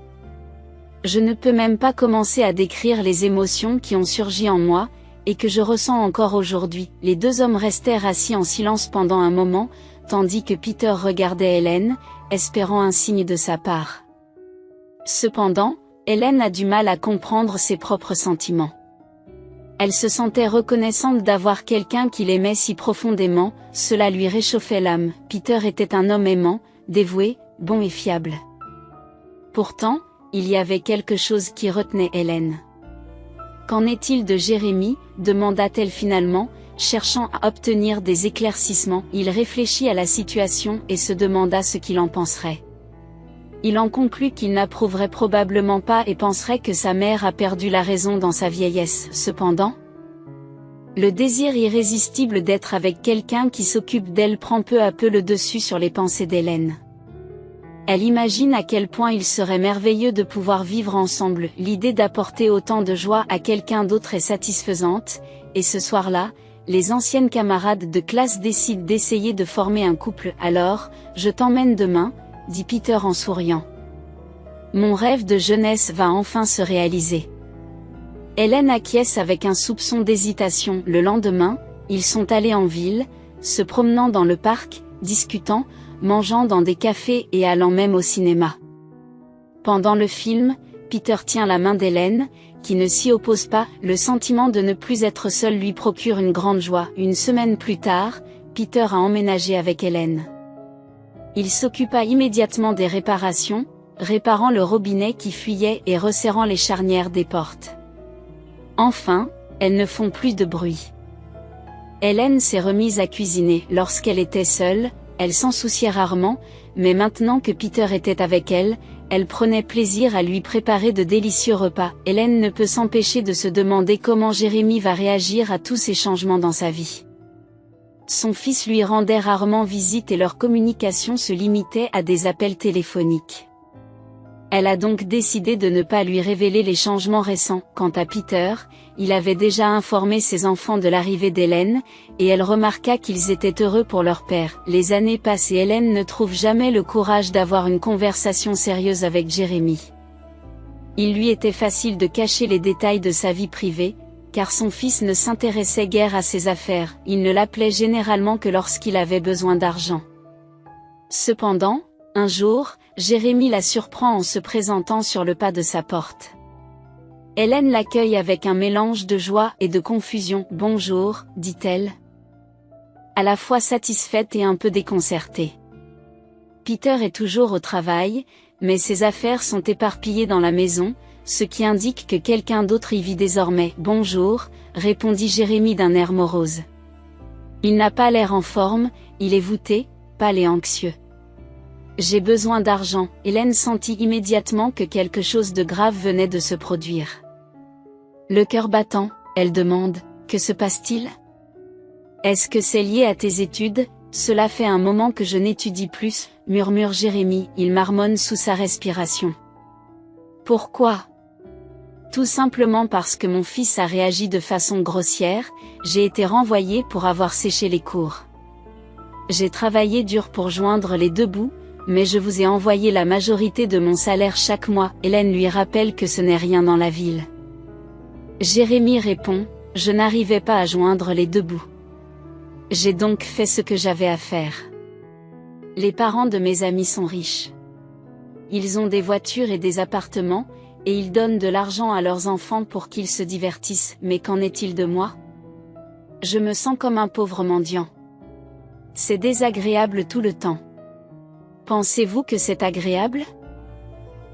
je ne peux même pas commencer à décrire les émotions qui ont surgi en moi, et que je ressens encore aujourd'hui. Les deux hommes restèrent assis en silence pendant un moment, tandis que Peter regardait Hélène, espérant un signe de sa part. Cependant, Hélène a du mal à comprendre ses propres sentiments. Elle se sentait reconnaissante d'avoir quelqu'un qui l'aimait si profondément, cela lui réchauffait l'âme. Peter était un homme aimant, dévoué, bon et fiable. Pourtant, il y avait quelque chose qui retenait Hélène. « Qu'en est-il de Jérémie ?» demanda-t-elle finalement, cherchant à obtenir des éclaircissements. Il réfléchit à la situation et se demanda ce qu'il en penserait. Il en conclut qu'il n'approuverait probablement pas et penserait que sa mère a perdu la raison dans sa vieillesse. Cependant, le désir irrésistible d'être avec quelqu'un qui s'occupe d'elle prend peu à peu le dessus sur les pensées d'Hélène. Elle imagine à quel point il serait merveilleux de pouvoir vivre ensemble. L'idée d'apporter autant de joie à quelqu'un d'autre est satisfaisante, et ce soir-là, les anciennes camarades de classe décident d'essayer de former un couple. Alors, je t'emmène demain, dit Peter en souriant. Mon rêve de jeunesse va enfin se réaliser. Hélène acquiesce avec un soupçon d'hésitation. Le lendemain, ils sont allés en ville, se promenant dans le parc, discutant, mangeant dans des cafés et allant même au cinéma. Pendant le film, Peter tient la main d'Hélène, qui ne s'y oppose pas. Le sentiment de ne plus être seul lui procure une grande joie. Une semaine plus tard, Peter a emménagé avec Hélène. Il s'occupa immédiatement des réparations, réparant le robinet qui fuyait et resserrant les charnières des portes. Enfin, elles ne font plus de bruit. Hélène s'est remise à cuisiner. Lorsqu'elle était seule, elle s'en souciait rarement, mais maintenant que Peter était avec elle, elle prenait plaisir à lui préparer de délicieux repas. Hélène ne peut s'empêcher de se demander comment Jérémy va réagir à tous ces changements dans sa vie. Son fils lui rendait rarement visite et leur communication se limitait à des appels téléphoniques. Elle a donc décidé de ne pas lui révéler les changements récents. Quant à Peter, il avait déjà informé ses enfants de l'arrivée d'Hélène, et elle remarqua qu'ils étaient heureux pour leur père. Les années passent et Hélène ne trouve jamais le courage d'avoir une conversation sérieuse avec Jérémy. Il lui était facile de cacher les détails de sa vie privée, car son fils ne s'intéressait guère à ses affaires. Il ne l'appelait généralement que lorsqu'il avait besoin d'argent. Cependant, un jour, Jérémy la surprend en se présentant sur le pas de sa porte. Hélène l'accueille avec un mélange de joie et de confusion. « Bonjour », dit-elle, à la fois satisfaite et un peu déconcertée. Peter est toujours au travail, mais ses affaires sont éparpillées dans la maison, ce qui indique que quelqu'un d'autre y vit désormais. « Bonjour », répondit Jérémy d'un air morose. Il n'a pas l'air en forme, il est voûté, pâle et anxieux. « J'ai besoin d'argent », Hélène sentit immédiatement que quelque chose de grave venait de se produire. Le cœur battant, elle demande, « Que se passe-t-il ? Est-ce que c'est lié à tes études ? Cela fait un moment que je n'étudie plus, murmure Jérémy, il marmonne sous sa respiration. Pourquoi ? Tout simplement parce que mon fils a réagi de façon grossière, j'ai été renvoyée pour avoir séché les cours. J'ai travaillé dur pour joindre les deux bouts, mais je vous ai envoyé la majorité de mon salaire chaque mois. Hélène lui rappelle que ce n'est rien dans la ville. Jérémy répond, je n'arrivais pas à joindre les deux bouts. J'ai donc fait ce que j'avais à faire. Les parents de mes amis sont riches. Ils ont des voitures et des appartements, et ils donnent de l'argent à leurs enfants pour qu'ils se divertissent. Mais qu'en est-il de moi ? Je me sens comme un pauvre mendiant. C'est désagréable tout le temps. Pensez-vous que c'est agréable ?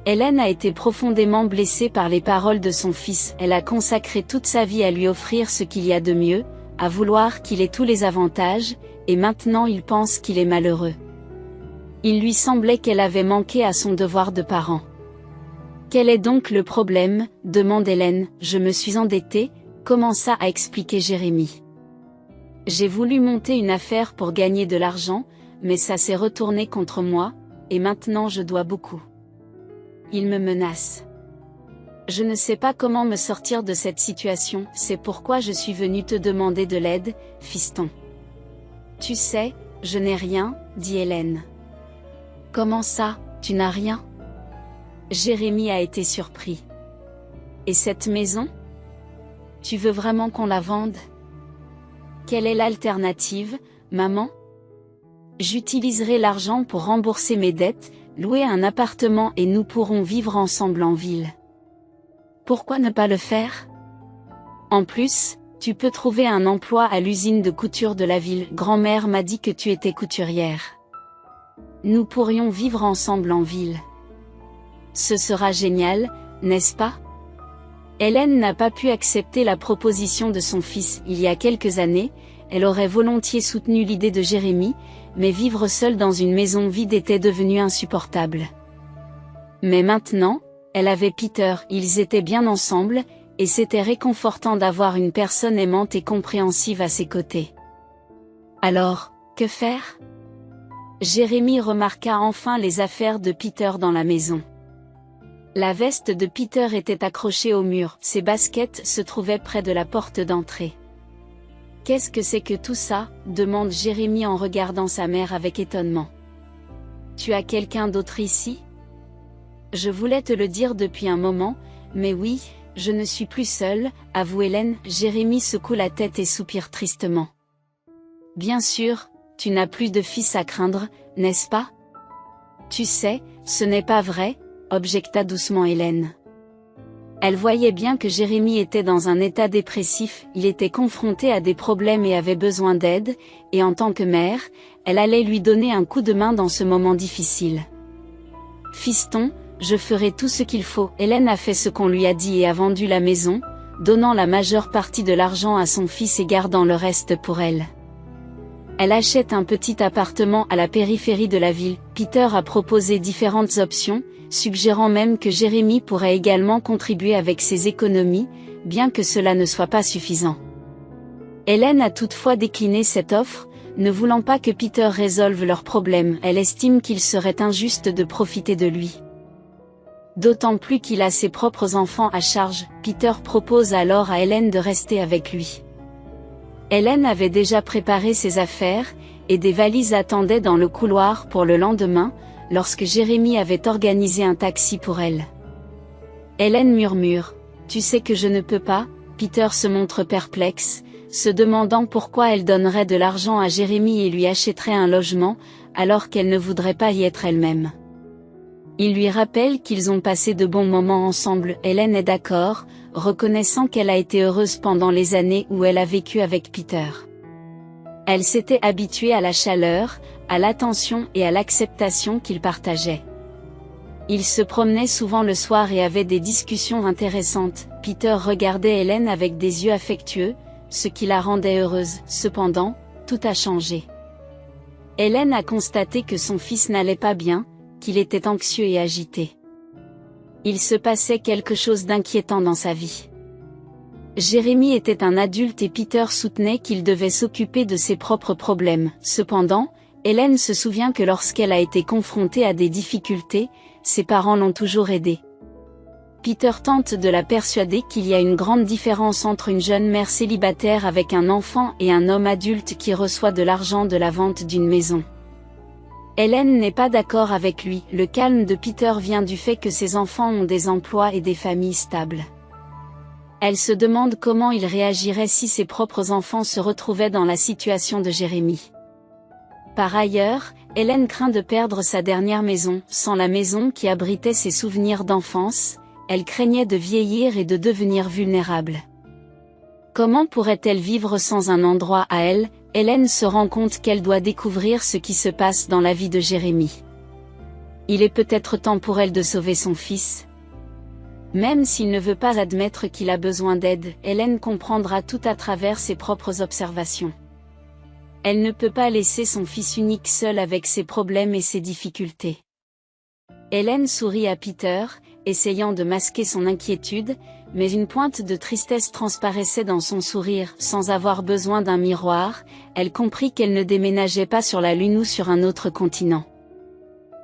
Hélène a été profondément blessée par les paroles de son fils. Elle a consacré toute sa vie à lui offrir ce qu'il y a de mieux, à vouloir qu'il ait tous les avantages, et maintenant il pense qu'il est malheureux. Il lui semblait qu'elle avait manqué à son devoir de parent. Quel est donc le problème ? Demande Hélène. Je me suis endettée, commença à expliquer Jérémy. J'ai voulu monter une affaire pour gagner de l'argent, mais ça s'est retourné contre moi, et maintenant je dois beaucoup. Il me menace. Je ne sais pas comment me sortir de cette situation, c'est pourquoi je suis venue te demander de l'aide, fiston. Tu sais, je n'ai rien, dit Hélène. Comment ça, tu n'as rien ? Jérémy a été surpris. Et cette maison ? Tu veux vraiment qu'on la vende ? Quelle est l'alternative, maman ? J'utiliserai l'argent pour rembourser mes dettes, louer un appartement et nous pourrons vivre ensemble en ville. Pourquoi ne pas le faire ? En plus, tu peux trouver un emploi à l'usine de couture de la ville. Grand-mère m'a dit que tu étais couturière. Nous pourrions vivre ensemble en ville. Ce sera génial, n'est-ce pas ? Hélène n'a pas pu accepter la proposition de son fils. Il y a quelques années, elle aurait volontiers soutenu l'idée de Jérémie, mais vivre seule dans une maison vide était devenu insupportable. Mais maintenant, elle avait Peter, ils étaient bien ensemble, et c'était réconfortant d'avoir une personne aimante et compréhensive à ses côtés. Alors, que faire? Jérémie remarqua enfin les affaires de Peter dans la maison. La veste de Peter était accrochée au mur, ses baskets se trouvaient près de la porte d'entrée. « Qu'est-ce que c'est que tout ça ?» demande Jérémie en regardant sa mère avec étonnement. « Tu as quelqu'un d'autre ici ?» Je voulais te le dire depuis un moment, mais oui, je ne suis plus seule, avoue Hélène. Jérémie secoue la tête et soupire tristement. Bien sûr, tu n'as plus de fils à craindre, n'est-ce pas? Tu sais, ce n'est pas vrai, objecta doucement Hélène. Elle voyait bien que Jérémie était dans un état dépressif, il était confronté à des problèmes et avait besoin d'aide, et en tant que mère, elle allait lui donner un coup de main dans ce moment difficile. Fiston, je ferai tout ce qu'il faut. Hélène a fait ce qu'on lui a dit et a vendu la maison, donnant la majeure partie de l'argent à son fils et gardant le reste pour elle. Elle achète un petit appartement à la périphérie de la ville. Peter a proposé différentes options, suggérant même que Jérémie pourrait également contribuer avec ses économies, bien que cela ne soit pas suffisant. Hélène a toutefois décliné cette offre, ne voulant pas que Peter résolve leurs problèmes. Elle estime qu'il serait injuste de profiter de lui. D'autant plus qu'il a ses propres enfants à charge. Peter propose alors à Hélène de rester avec lui. Hélène avait déjà préparé ses affaires, et des valises attendaient dans le couloir pour le lendemain, lorsque Jérémie avait organisé un taxi pour elle. Hélène murmure « Tu sais que je ne peux pas ?» Peter se montre perplexe, se demandant pourquoi elle donnerait de l'argent à Jérémie et lui achèterait un logement, alors qu'elle ne voudrait pas y être elle-même. Il lui rappelle qu'ils ont passé de bons moments ensemble. Hélène est d'accord, reconnaissant qu'elle a été heureuse pendant les années où elle a vécu avec Peter. Elle s'était habituée à la chaleur, à l'attention et à l'acceptation qu'ils partageaient. Ils se promenaient souvent le soir et avaient des discussions intéressantes. Peter regardait Hélène avec des yeux affectueux, ce qui la rendait heureuse. Cependant, tout a changé. Hélène a constaté que son fils n'allait pas bien, qu'il était anxieux et agité. Il se passait quelque chose d'inquiétant dans sa vie. Jérémie était un adulte et Peter soutenait qu'il devait s'occuper de ses propres problèmes. Cependant, Hélène se souvient que lorsqu'elle a été confrontée à des difficultés, ses parents l'ont toujours aidée. Peter tente de la persuader qu'il y a une grande différence entre une jeune mère célibataire avec un enfant et un homme adulte qui reçoit de l'argent de la vente d'une maison. Hélène n'est pas d'accord avec lui. Le calme de Peter vient du fait que ses enfants ont des emplois et des familles stables. Elle se demande comment il réagirait si ses propres enfants se retrouvaient dans la situation de Jérémie. Par ailleurs, Hélène craint de perdre sa dernière maison. Sans la maison qui abritait ses souvenirs d'enfance, elle craignait de vieillir et de devenir vulnérable. Comment pourrait-elle vivre sans un endroit à elle? Hélène se rend compte qu'elle doit découvrir ce qui se passe dans la vie de Jérémie. Il est peut-être temps pour elle de sauver son fils. Même s'il ne veut pas admettre qu'il a besoin d'aide, Hélène comprendra tout à travers ses propres observations. Elle ne peut pas laisser son fils unique seul avec ses problèmes et ses difficultés. Hélène sourit à Peter, essayant de masquer son inquiétude, mais une pointe de tristesse transparaissait dans son sourire. Sans avoir besoin d'un miroir, elle comprit qu'elle ne déménageait pas sur la Lune ou sur un autre continent.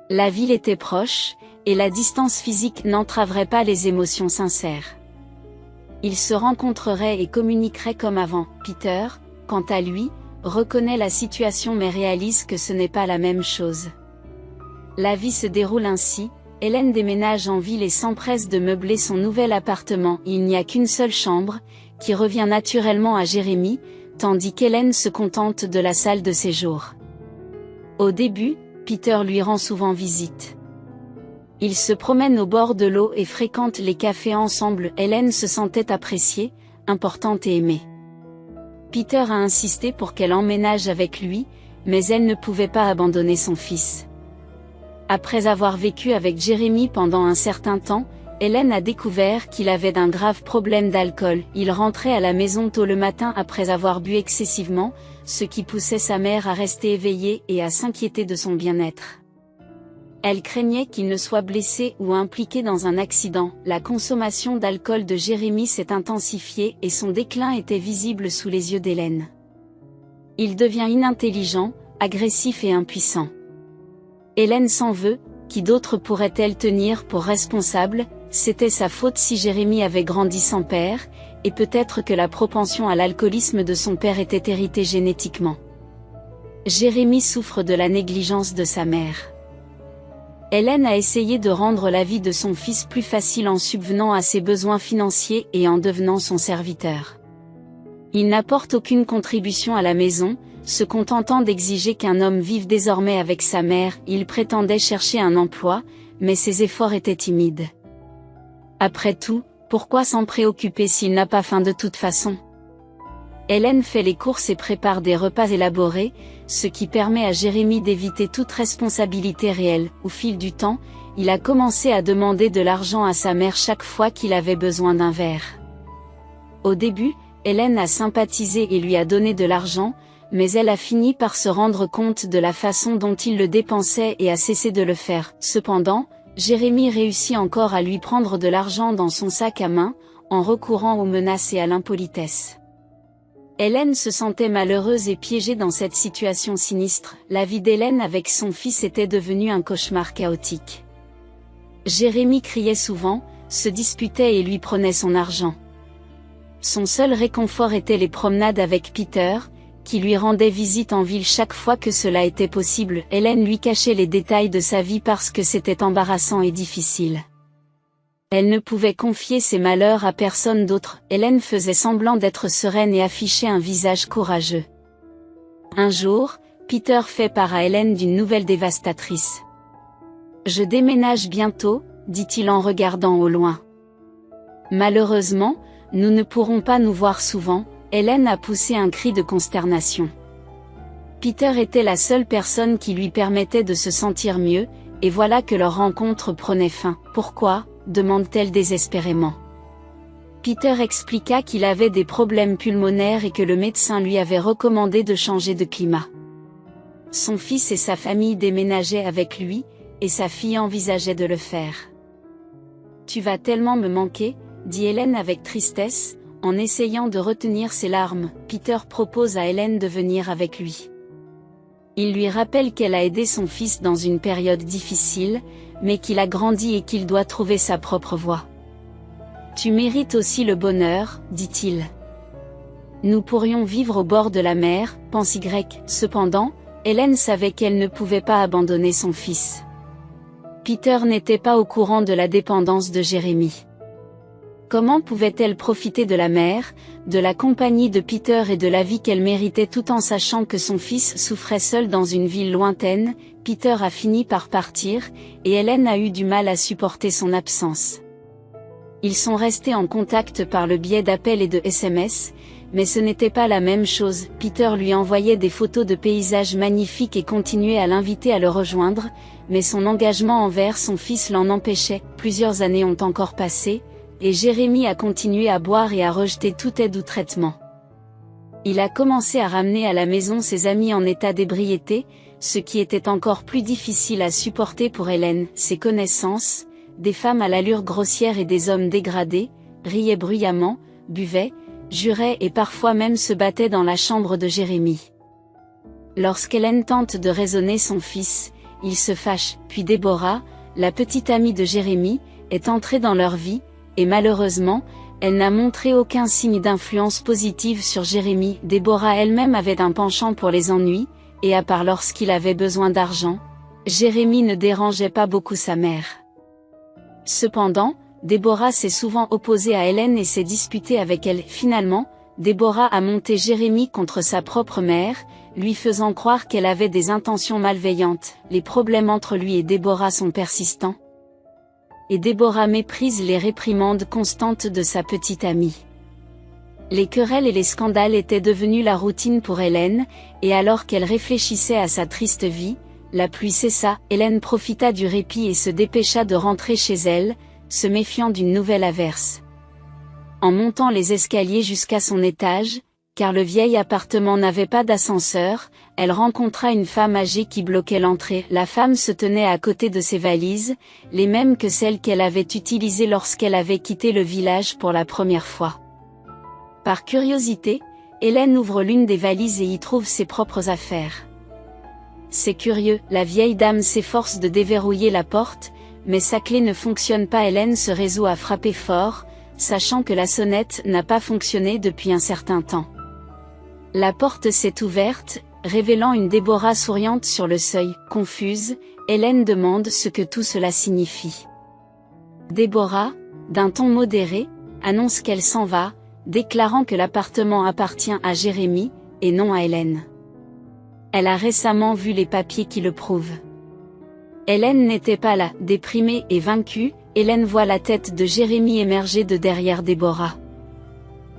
La ville était proche, et la distance physique n'entraverait pas les émotions sincères. Ils se rencontreraient et communiqueraient comme avant. Peter, quant à lui, reconnaît la situation mais réalise que ce n'est pas la même chose. La vie se déroule ainsi. Hélène déménage en ville et s'empresse de meubler son nouvel appartement. Il n'y a qu'une seule chambre, qui revient naturellement à Jérémie, tandis qu'Hélène se contente de la salle de séjour. Au début, Peter lui rend souvent visite. Ils se promènent au bord de l'eau et fréquentent les cafés ensemble. Hélène se sentait appréciée, importante et aimée. Peter a insisté pour qu'elle emménage avec lui, mais elle ne pouvait pas abandonner son fils. Après avoir vécu avec Jérémie pendant un certain temps, Hélène a découvert qu'il avait un grave problème d'alcool. Il rentrait à la maison tôt le matin après avoir bu excessivement, ce qui poussait sa mère à rester éveillée et à s'inquiéter de son bien-être. Elle craignait qu'il ne soit blessé ou impliqué dans un accident. La consommation d'alcool de Jérémy s'est intensifiée et son déclin était visible sous les yeux d'Hélène. Il devient inintelligent, agressif et impuissant. Hélène s'en veut. Qui d'autre pourrait-elle tenir pour responsable? C'était sa faute si Jérémy avait grandi sans père, et peut-être que la propension à l'alcoolisme de son père était héritée génétiquement. Jérémy souffre de la négligence de sa mère. Hélène a essayé de rendre la vie de son fils plus facile en subvenant à ses besoins financiers et en devenant son serviteur. Il n'apporte aucune contribution à la maison, se contentant d'exiger qu'un homme vive désormais avec sa mère. Il prétendait chercher un emploi, mais ses efforts étaient timides. Après tout, pourquoi s'en préoccuper s'il n'a pas faim de toute façon? Hélène fait les courses et prépare des repas élaborés, ce qui permet à Jérémy d'éviter toute responsabilité réelle. Au fil du temps, il a commencé à demander de l'argent à sa mère chaque fois qu'il avait besoin d'un verre. Au début, Hélène a sympathisé et lui a donné de l'argent, mais elle a fini par se rendre compte de la façon dont il le dépensait et a cessé de le faire. Cependant, Jérémy réussit encore à lui prendre de l'argent dans son sac à main, en recourant aux menaces et à l'impolitesse. Hélène se sentait malheureuse et piégée dans cette situation sinistre. La vie d'Hélène avec son fils était devenue un cauchemar chaotique. Jérémy criait souvent, se disputait et lui prenait son argent. Son seul réconfort était les promenades avec Peter, qui lui rendait visite en ville chaque fois que cela était possible. Hélène lui cachait les détails de sa vie parce que c'était embarrassant et difficile. Elle ne pouvait confier ses malheurs à personne d'autre. Hélène faisait semblant d'être sereine et affichait un visage courageux. Un jour, Peter fait part à Hélène d'une nouvelle dévastatrice. « Je déménage bientôt », dit-il en regardant au loin. « Malheureusement, nous ne pourrons pas nous voir souvent. » Hélène a poussé un cri de consternation. Peter était la seule personne qui lui permettait de se sentir mieux, et voilà que leur rencontre prenait fin. « Pourquoi ?» demande-t-elle désespérément. Peter expliqua qu'il avait des problèmes pulmonaires et que le médecin lui avait recommandé de changer de climat. Son fils et sa famille déménageaient avec lui, et sa fille envisageait de le faire. « Tu vas tellement me manquer, » dit Hélène avec tristesse, en essayant de retenir ses larmes. Peter propose à Hélène de venir avec lui. Il lui rappelle qu'elle a aidé son fils dans une période difficile, mais qu'il a grandi et qu'il doit trouver sa propre voie. « Tu mérites aussi le bonheur, » dit-il. « Nous pourrions vivre au bord de la mer, pense Y. » Cependant, Hélène savait qu'elle ne pouvait pas abandonner son fils. Peter n'était pas au courant de la dépendance de Jérémy. Comment pouvait-elle profiter de la mère, de la compagnie de Peter et de la vie qu'elle méritait tout en sachant que son fils souffrait seul dans une ville lointaine? Peter a fini par partir, et Hélène a eu du mal à supporter son absence. Ils sont restés en contact par le biais d'appels et de SMS, mais ce n'était pas la même chose. Peter lui envoyait des photos de paysages magnifiques et continuait à l'inviter à le rejoindre, mais son engagement envers son fils l'en empêchait. Plusieurs années ont encore passé, et Jérémy a continué à boire et à rejeter toute aide ou traitement. Il a commencé à ramener à la maison ses amis en état d'ébriété, ce qui était encore plus difficile à supporter pour Hélène. Ses connaissances, des femmes à l'allure grossière et des hommes dégradés, riaient bruyamment, buvaient, juraient et parfois même se battaient dans la chambre de Jérémy. Lorsqu'Hélène tente de raisonner son fils, il se fâche, puis Déborah, la petite amie de Jérémy, est entrée dans leur vie, et malheureusement, elle n'a montré aucun signe d'influence positive sur Jérémy. Déborah elle-même avait un penchant pour les ennuis, et à part lorsqu'il avait besoin d'argent, Jérémy ne dérangeait pas beaucoup sa mère. Cependant, Déborah s'est souvent opposée à Hélène et s'est disputée avec elle. Finalement, Déborah a monté Jérémy contre sa propre mère, lui faisant croire qu'elle avait des intentions malveillantes. Les problèmes entre lui et Déborah sont persistants. Et Déborah méprise les réprimandes constantes de sa petite amie. Les querelles et les scandales étaient devenus la routine pour Hélène, et alors qu'elle réfléchissait à sa triste vie, la pluie cessa. Hélène profita du répit et se dépêcha de rentrer chez elle, se méfiant d'une nouvelle averse. En montant les escaliers jusqu'à son étage, car le vieil appartement n'avait pas d'ascenseur, elle rencontra une femme âgée qui bloquait l'entrée. La femme se tenait à côté de ses valises, les mêmes que celles qu'elle avait utilisées lorsqu'elle avait quitté le village pour la première fois. Par curiosité, Hélène ouvre l'une des valises et y trouve ses propres affaires. C'est curieux, la vieille dame s'efforce de déverrouiller la porte, mais sa clé ne fonctionne pas. Hélène se résout à frapper fort, sachant que la sonnette n'a pas fonctionné depuis un certain temps. La porte s'est ouverte, révélant une Déborah souriante sur le seuil. Confuse, Hélène demande ce que tout cela signifie. Déborah, d'un ton modéré, annonce qu'elle s'en va, déclarant que l'appartement appartient à Jérémy, et non à Hélène. Elle a récemment vu les papiers qui le prouvent. Hélène n'était pas là, déprimée et vaincue, Hélène voit la tête de Jérémy émerger de derrière Déborah.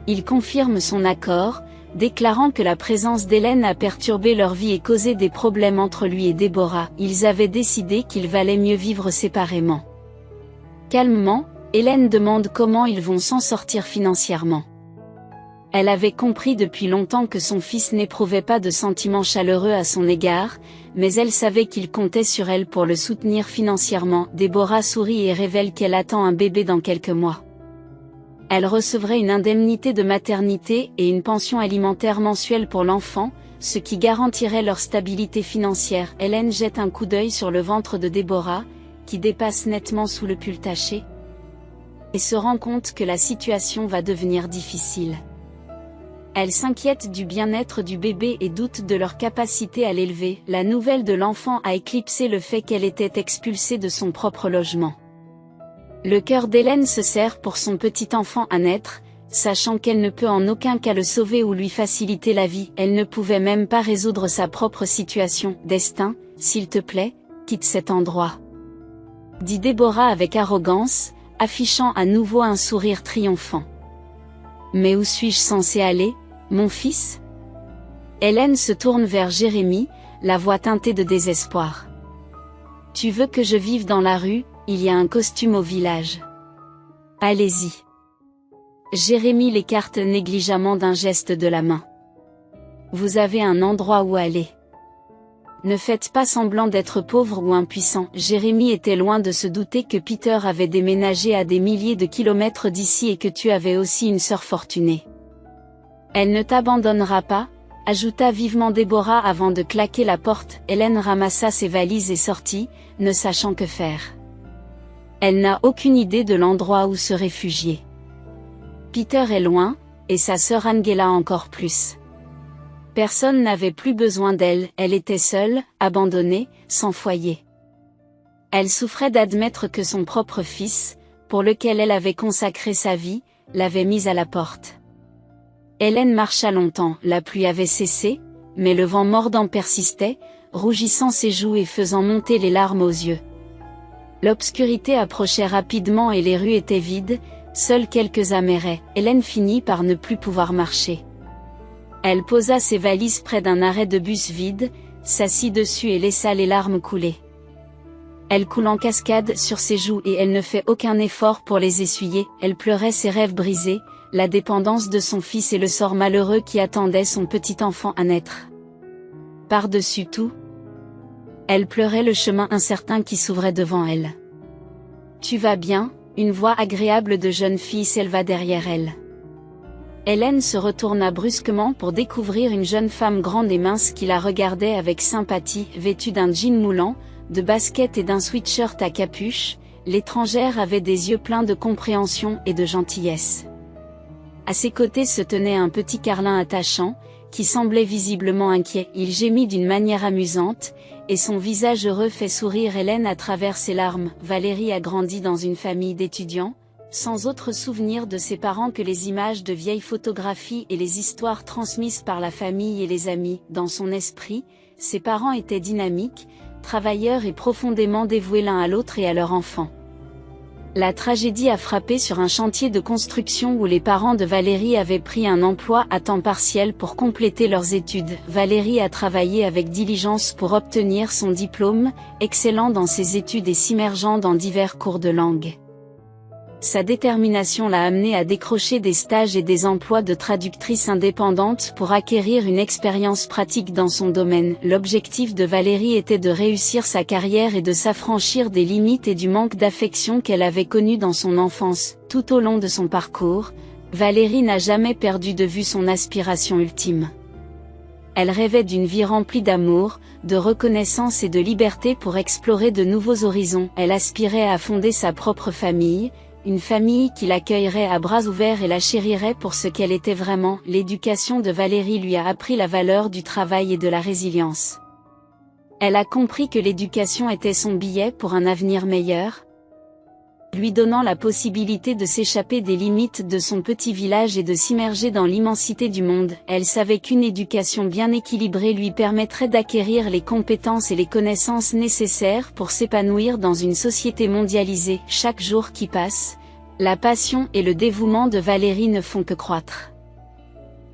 Il confirme son accord, déclarant que la présence d'Hélène a perturbé leur vie et causé des problèmes entre lui et Déborah. Ils avaient décidé qu'il valait mieux vivre séparément. Calmement, Hélène demande comment ils vont s'en sortir financièrement. Elle avait compris depuis longtemps que son fils n'éprouvait pas de sentiments chaleureux à son égard, mais elle savait qu'il comptait sur elle pour le soutenir financièrement. Déborah sourit et révèle qu'elle attend un bébé dans quelques mois. Elle recevrait une indemnité de maternité et une pension alimentaire mensuelle pour l'enfant, ce qui garantirait leur stabilité financière. Hélène jette un coup d'œil sur le ventre de Déborah, qui dépasse nettement sous le pull taché, et se rend compte que la situation va devenir difficile. Elle s'inquiète du bien-être du bébé et doute de leur capacité à l'élever. La nouvelle de l'enfant a éclipsé le fait qu'elle était expulsée de son propre logement. Le cœur d'Hélène se serre pour son petit enfant à naître, sachant qu'elle ne peut en aucun cas le sauver ou lui faciliter la vie. Elle ne pouvait même pas résoudre sa propre situation. Destin, s'il te plaît, quitte cet endroit, dit Déborah avec arrogance, affichant à nouveau un sourire triomphant. Mais où suis-je censée aller, mon fils ? Hélène se tourne vers Jérémy, la voix teintée de désespoir. Tu veux que je vive dans la rue ? Il y a un costume au village. Allez-y. Jérémy l'écarte négligemment d'un geste de la main. Vous avez un endroit où aller. Ne faites pas semblant d'être pauvre ou impuissant. Jérémy était loin de se douter que Peter avait déménagé à des milliers de kilomètres d'ici et que tu avais aussi une sœur fortunée. Elle ne t'abandonnera pas, ajouta vivement Déborah avant de claquer la porte. Hélène ramassa ses valises et sortit, ne sachant que faire. Elle n'a aucune idée de l'endroit où se réfugier. Peter est loin, et sa sœur Angela encore plus. Personne n'avait plus besoin d'elle, elle était seule, abandonnée, sans foyer. Elle souffrait d'admettre que son propre fils, pour lequel elle avait consacré sa vie, l'avait mise à la porte. Hélène marcha longtemps, la pluie avait cessé, mais le vent mordant persistait, rougissant ses joues et faisant monter les larmes aux yeux. L'obscurité approchait rapidement et les rues étaient vides, seuls quelques âmes erraient. Hélène finit par ne plus pouvoir marcher. Elle posa ses valises près d'un arrêt de bus vide, s'assit dessus et laissa les larmes couler. Elles coulent en cascade sur ses joues et elle ne fait aucun effort pour les essuyer. Elle pleurait ses rêves brisés, la dépendance de son fils et le sort malheureux qui attendait son petit enfant à naître. Par-dessus tout, elle pleurait le chemin incertain qui s'ouvrait devant elle. Tu vas bien ? Une voix agréable de jeune fille s'éleva derrière elle. Hélène se retourna brusquement pour découvrir une jeune femme grande et mince qui la regardait avec sympathie. Vêtue d'un jean moulant, de baskets et d'un sweatshirt à capuche, l'étrangère avait des yeux pleins de compréhension et de gentillesse. À ses côtés se tenait un petit carlin attachant, qui semblait visiblement inquiet. Il gémit d'une manière amusante, et son visage heureux fait sourire Hélène à travers ses larmes. Valérie a grandi dans une famille d'étudiants, sans autre souvenir de ses parents que les images de vieilles photographies et les histoires transmises par la famille et les amis. Dans son esprit, ses parents étaient dynamiques, travailleurs et profondément dévoués l'un à l'autre et à leur enfant. La tragédie a frappé sur un chantier de construction où les parents de Valérie avaient pris un emploi à temps partiel pour compléter leurs études. Valérie a travaillé avec diligence pour obtenir son diplôme, excellant dans ses études et s'immergeant dans divers cours de langue. Sa détermination l'a amenée à décrocher des stages et des emplois de traductrice indépendante pour acquérir une expérience pratique dans son domaine. L'objectif de Valérie était de réussir sa carrière et de s'affranchir des limites et du manque d'affection qu'elle avait connu dans son enfance. Tout au long de son parcours, Valérie n'a jamais perdu de vue son aspiration ultime. Elle rêvait d'une vie remplie d'amour, de reconnaissance et de liberté pour explorer de nouveaux horizons. Elle aspirait à fonder sa propre famille, une famille qui l'accueillerait à bras ouverts et la chérirait pour ce qu'elle était vraiment. L'éducation de Valérie lui a appris la valeur du travail et de la résilience. Elle a compris que l'éducation était son billet pour un avenir meilleur, lui donnant la possibilité de s'échapper des limites de son petit village et de s'immerger dans l'immensité du monde. Elle savait qu'une éducation bien équilibrée lui permettrait d'acquérir les compétences et les connaissances nécessaires pour s'épanouir dans une société mondialisée. Chaque jour qui passe, la passion et le dévouement de Valérie ne font que croître.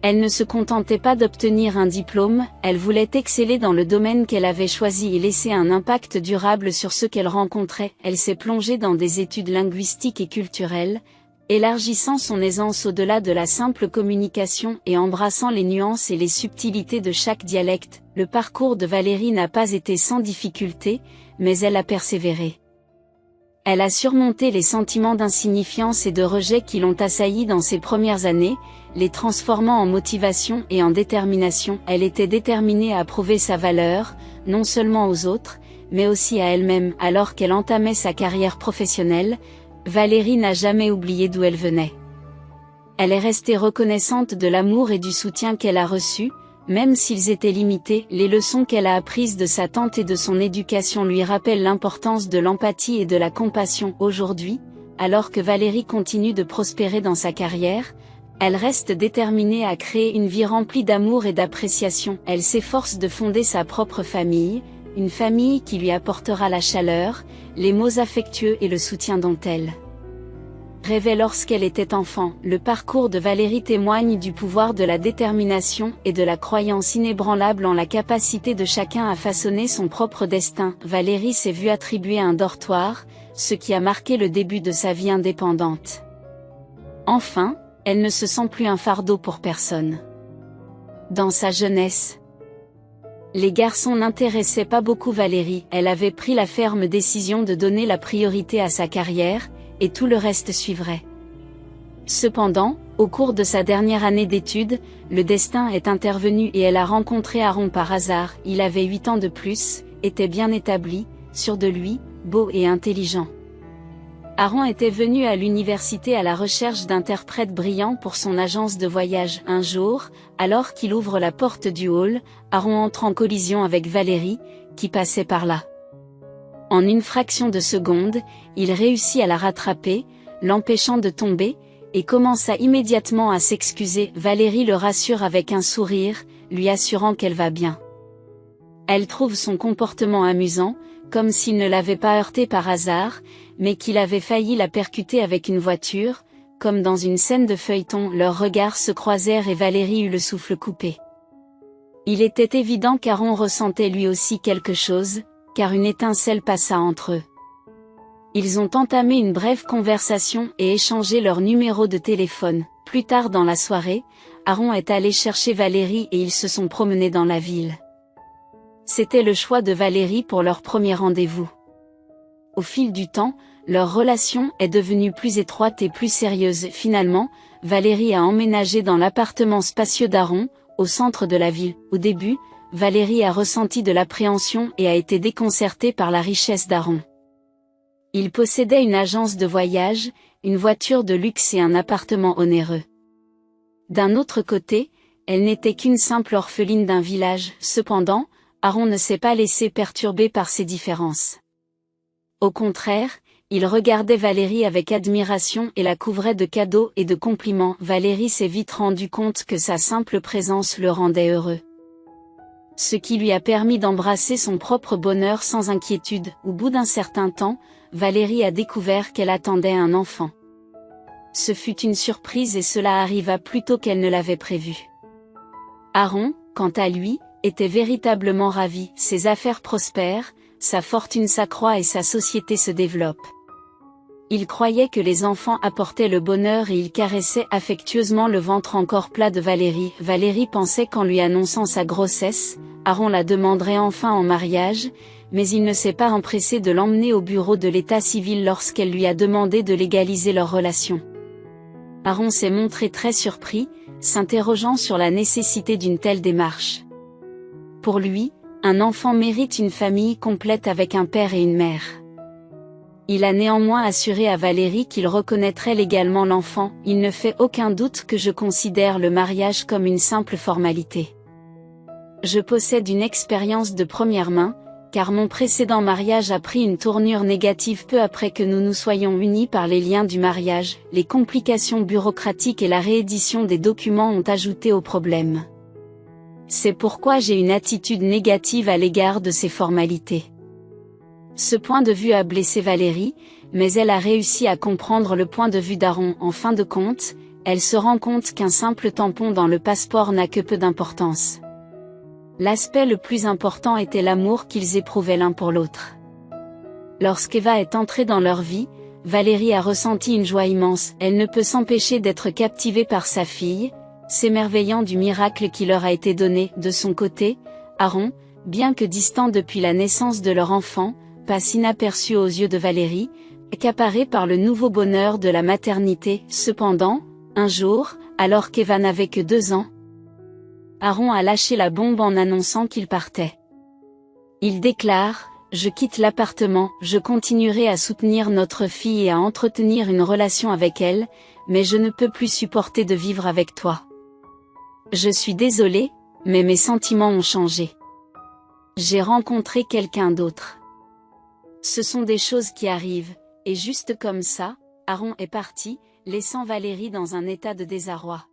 Elle ne se contentait pas d'obtenir un diplôme, elle voulait exceller dans le domaine qu'elle avait choisi et laisser un impact durable sur ceux qu'elle rencontrait. Elle s'est plongée dans des études linguistiques et culturelles, élargissant son aisance au-delà de la simple communication et embrassant les nuances et les subtilités de chaque dialecte. Le parcours de Valérie n'a pas été sans difficulté, mais elle a persévéré. Elle a surmonté les sentiments d'insignifiance et de rejet qui l'ont assaillie dans ses premières années, les transformant en motivation et en détermination. Elle était déterminée à prouver sa valeur, non seulement aux autres, mais aussi à elle-même. Alors qu'elle entamait sa carrière professionnelle, Valérie n'a jamais oublié d'où elle venait. Elle est restée reconnaissante de l'amour et du soutien qu'elle a reçu, même s'ils étaient limités. Les leçons qu'elle a apprises de sa tante et de son éducation lui rappellent l'importance de l'empathie et de la compassion. Aujourd'hui, alors que Valérie continue de prospérer dans sa carrière, elle reste déterminée à créer une vie remplie d'amour et d'appréciation. Elle s'efforce de fonder sa propre famille, une famille qui lui apportera la chaleur, les mots affectueux et le soutien dont elle rêvait lorsqu'elle était enfant. Le parcours de Valérie témoigne du pouvoir de la détermination et de la croyance inébranlable en la capacité de chacun à façonner son propre destin. Valérie s'est vue attribuer un dortoir, ce qui a marqué le début de sa vie indépendante. Enfin, elle ne se sent plus un fardeau pour personne. Dans sa jeunesse, les garçons n'intéressaient pas beaucoup Valérie. Elle avait pris la ferme décision de donner la priorité à sa carrière, et tout le reste suivrait. Cependant, au cours de sa dernière année d'études, le destin est intervenu et elle a rencontré Aaron par hasard. Il avait 8 ans de plus, était bien établi, sûr de lui, beau et intelligent. Aaron était venu à l'université à la recherche d'interprètes brillants pour son agence de voyage. Un jour, alors qu'il ouvre la porte du hall, Aaron entre en collision avec Valérie, qui passait par là. En une fraction de seconde, il réussit à la rattraper, l'empêchant de tomber, et commença immédiatement à s'excuser. Valérie le rassure avec un sourire, lui assurant qu'elle va bien. Elle trouve son comportement amusant, comme s'il ne l'avait pas heurtée par hasard, mais qu'il avait failli la percuter avec une voiture, comme dans une scène de feuilleton. Leurs regards se croisèrent et Valérie eut le souffle coupé. Il était évident qu'Aaron ressentait lui aussi quelque chose, car une étincelle passa entre eux. Ils ont entamé une brève conversation et échangé leurs numéros de téléphone. Plus tard dans la soirée, Aaron est allé chercher Valérie et ils se sont promenés dans la ville. C'était le choix de Valérie pour leur premier rendez-vous. Au fil du temps, leur relation est devenue plus étroite et plus sérieuse. Finalement, Valérie a emménagé dans l'appartement spacieux d'Aaron, au centre de la ville. Au début, Valérie a ressenti de l'appréhension et a été déconcertée par la richesse d'Aaron. Il possédait une agence de voyage, une voiture de luxe et un appartement onéreux. D'un autre côté, elle n'était qu'une simple orpheline d'un village. Cependant, Aaron ne s'est pas laissé perturber par ces différences. Au contraire, il regardait Valérie avec admiration et la couvrait de cadeaux et de compliments. Valérie s'est vite rendu compte que sa simple présence le rendait heureux. Ce qui lui a permis d'embrasser son propre bonheur sans inquiétude. Au bout d'un certain temps, Valérie a découvert qu'elle attendait un enfant. Ce fut une surprise et cela arriva plus tôt qu'elle ne l'avait prévu. Aaron, quant à lui, était véritablement ravi. Ses affaires prospèrent, sa fortune s'accroît et sa société se développe. Il croyait que les enfants apportaient le bonheur et il caressait affectueusement le ventre encore plat de Valérie. Valérie pensait qu'en lui annonçant sa grossesse, Aaron la demanderait enfin en mariage, mais il ne s'est pas empressé de l'emmener au bureau de l'état civil lorsqu'elle lui a demandé de légaliser leur relation. Aaron s'est montré très surpris, s'interrogeant sur la nécessité d'une telle démarche. Pour lui, un enfant mérite une famille complète avec un père et une mère. Il a néanmoins assuré à Valérie qu'il reconnaîtrait légalement l'enfant. Il ne fait aucun doute que je considère le mariage comme une simple formalité. Je possède une expérience de première main, car mon précédent mariage a pris une tournure négative peu après que nous nous soyons unis par les liens du mariage. Les complications bureaucratiques et la réédition des documents ont ajouté au problème. C'est pourquoi j'ai une attitude négative à l'égard de ces formalités. Ce point de vue a blessé Valérie, mais elle a réussi à comprendre le point de vue d'Aaron. En fin de compte, elle se rend compte qu'un simple tampon dans le passeport n'a que peu d'importance. L'aspect le plus important était l'amour qu'ils éprouvaient l'un pour l'autre. Lorsqu'Eva est entrée dans leur vie, Valérie a ressenti une joie immense. Elle ne peut s'empêcher d'être captivée par sa fille, s'émerveillant du miracle qui leur a été donné. De son côté, Aaron, bien que distant depuis la naissance de leur enfant, passe inaperçu aux yeux de Valérie, accaparé par le nouveau bonheur de la maternité. Cependant, un jour, alors qu'Eva n'avait que 2 ans, Aaron a lâché la bombe en annonçant qu'il partait. Il déclare : « Je quitte l'appartement, je continuerai à soutenir notre fille et à entretenir une relation avec elle, mais je ne peux plus supporter de vivre avec toi. Je suis désolé, mais mes sentiments ont changé. J'ai rencontré quelqu'un d'autre. » Ce sont des choses qui arrivent, et juste comme ça, Aaron est parti, laissant Valérie dans un état de désarroi.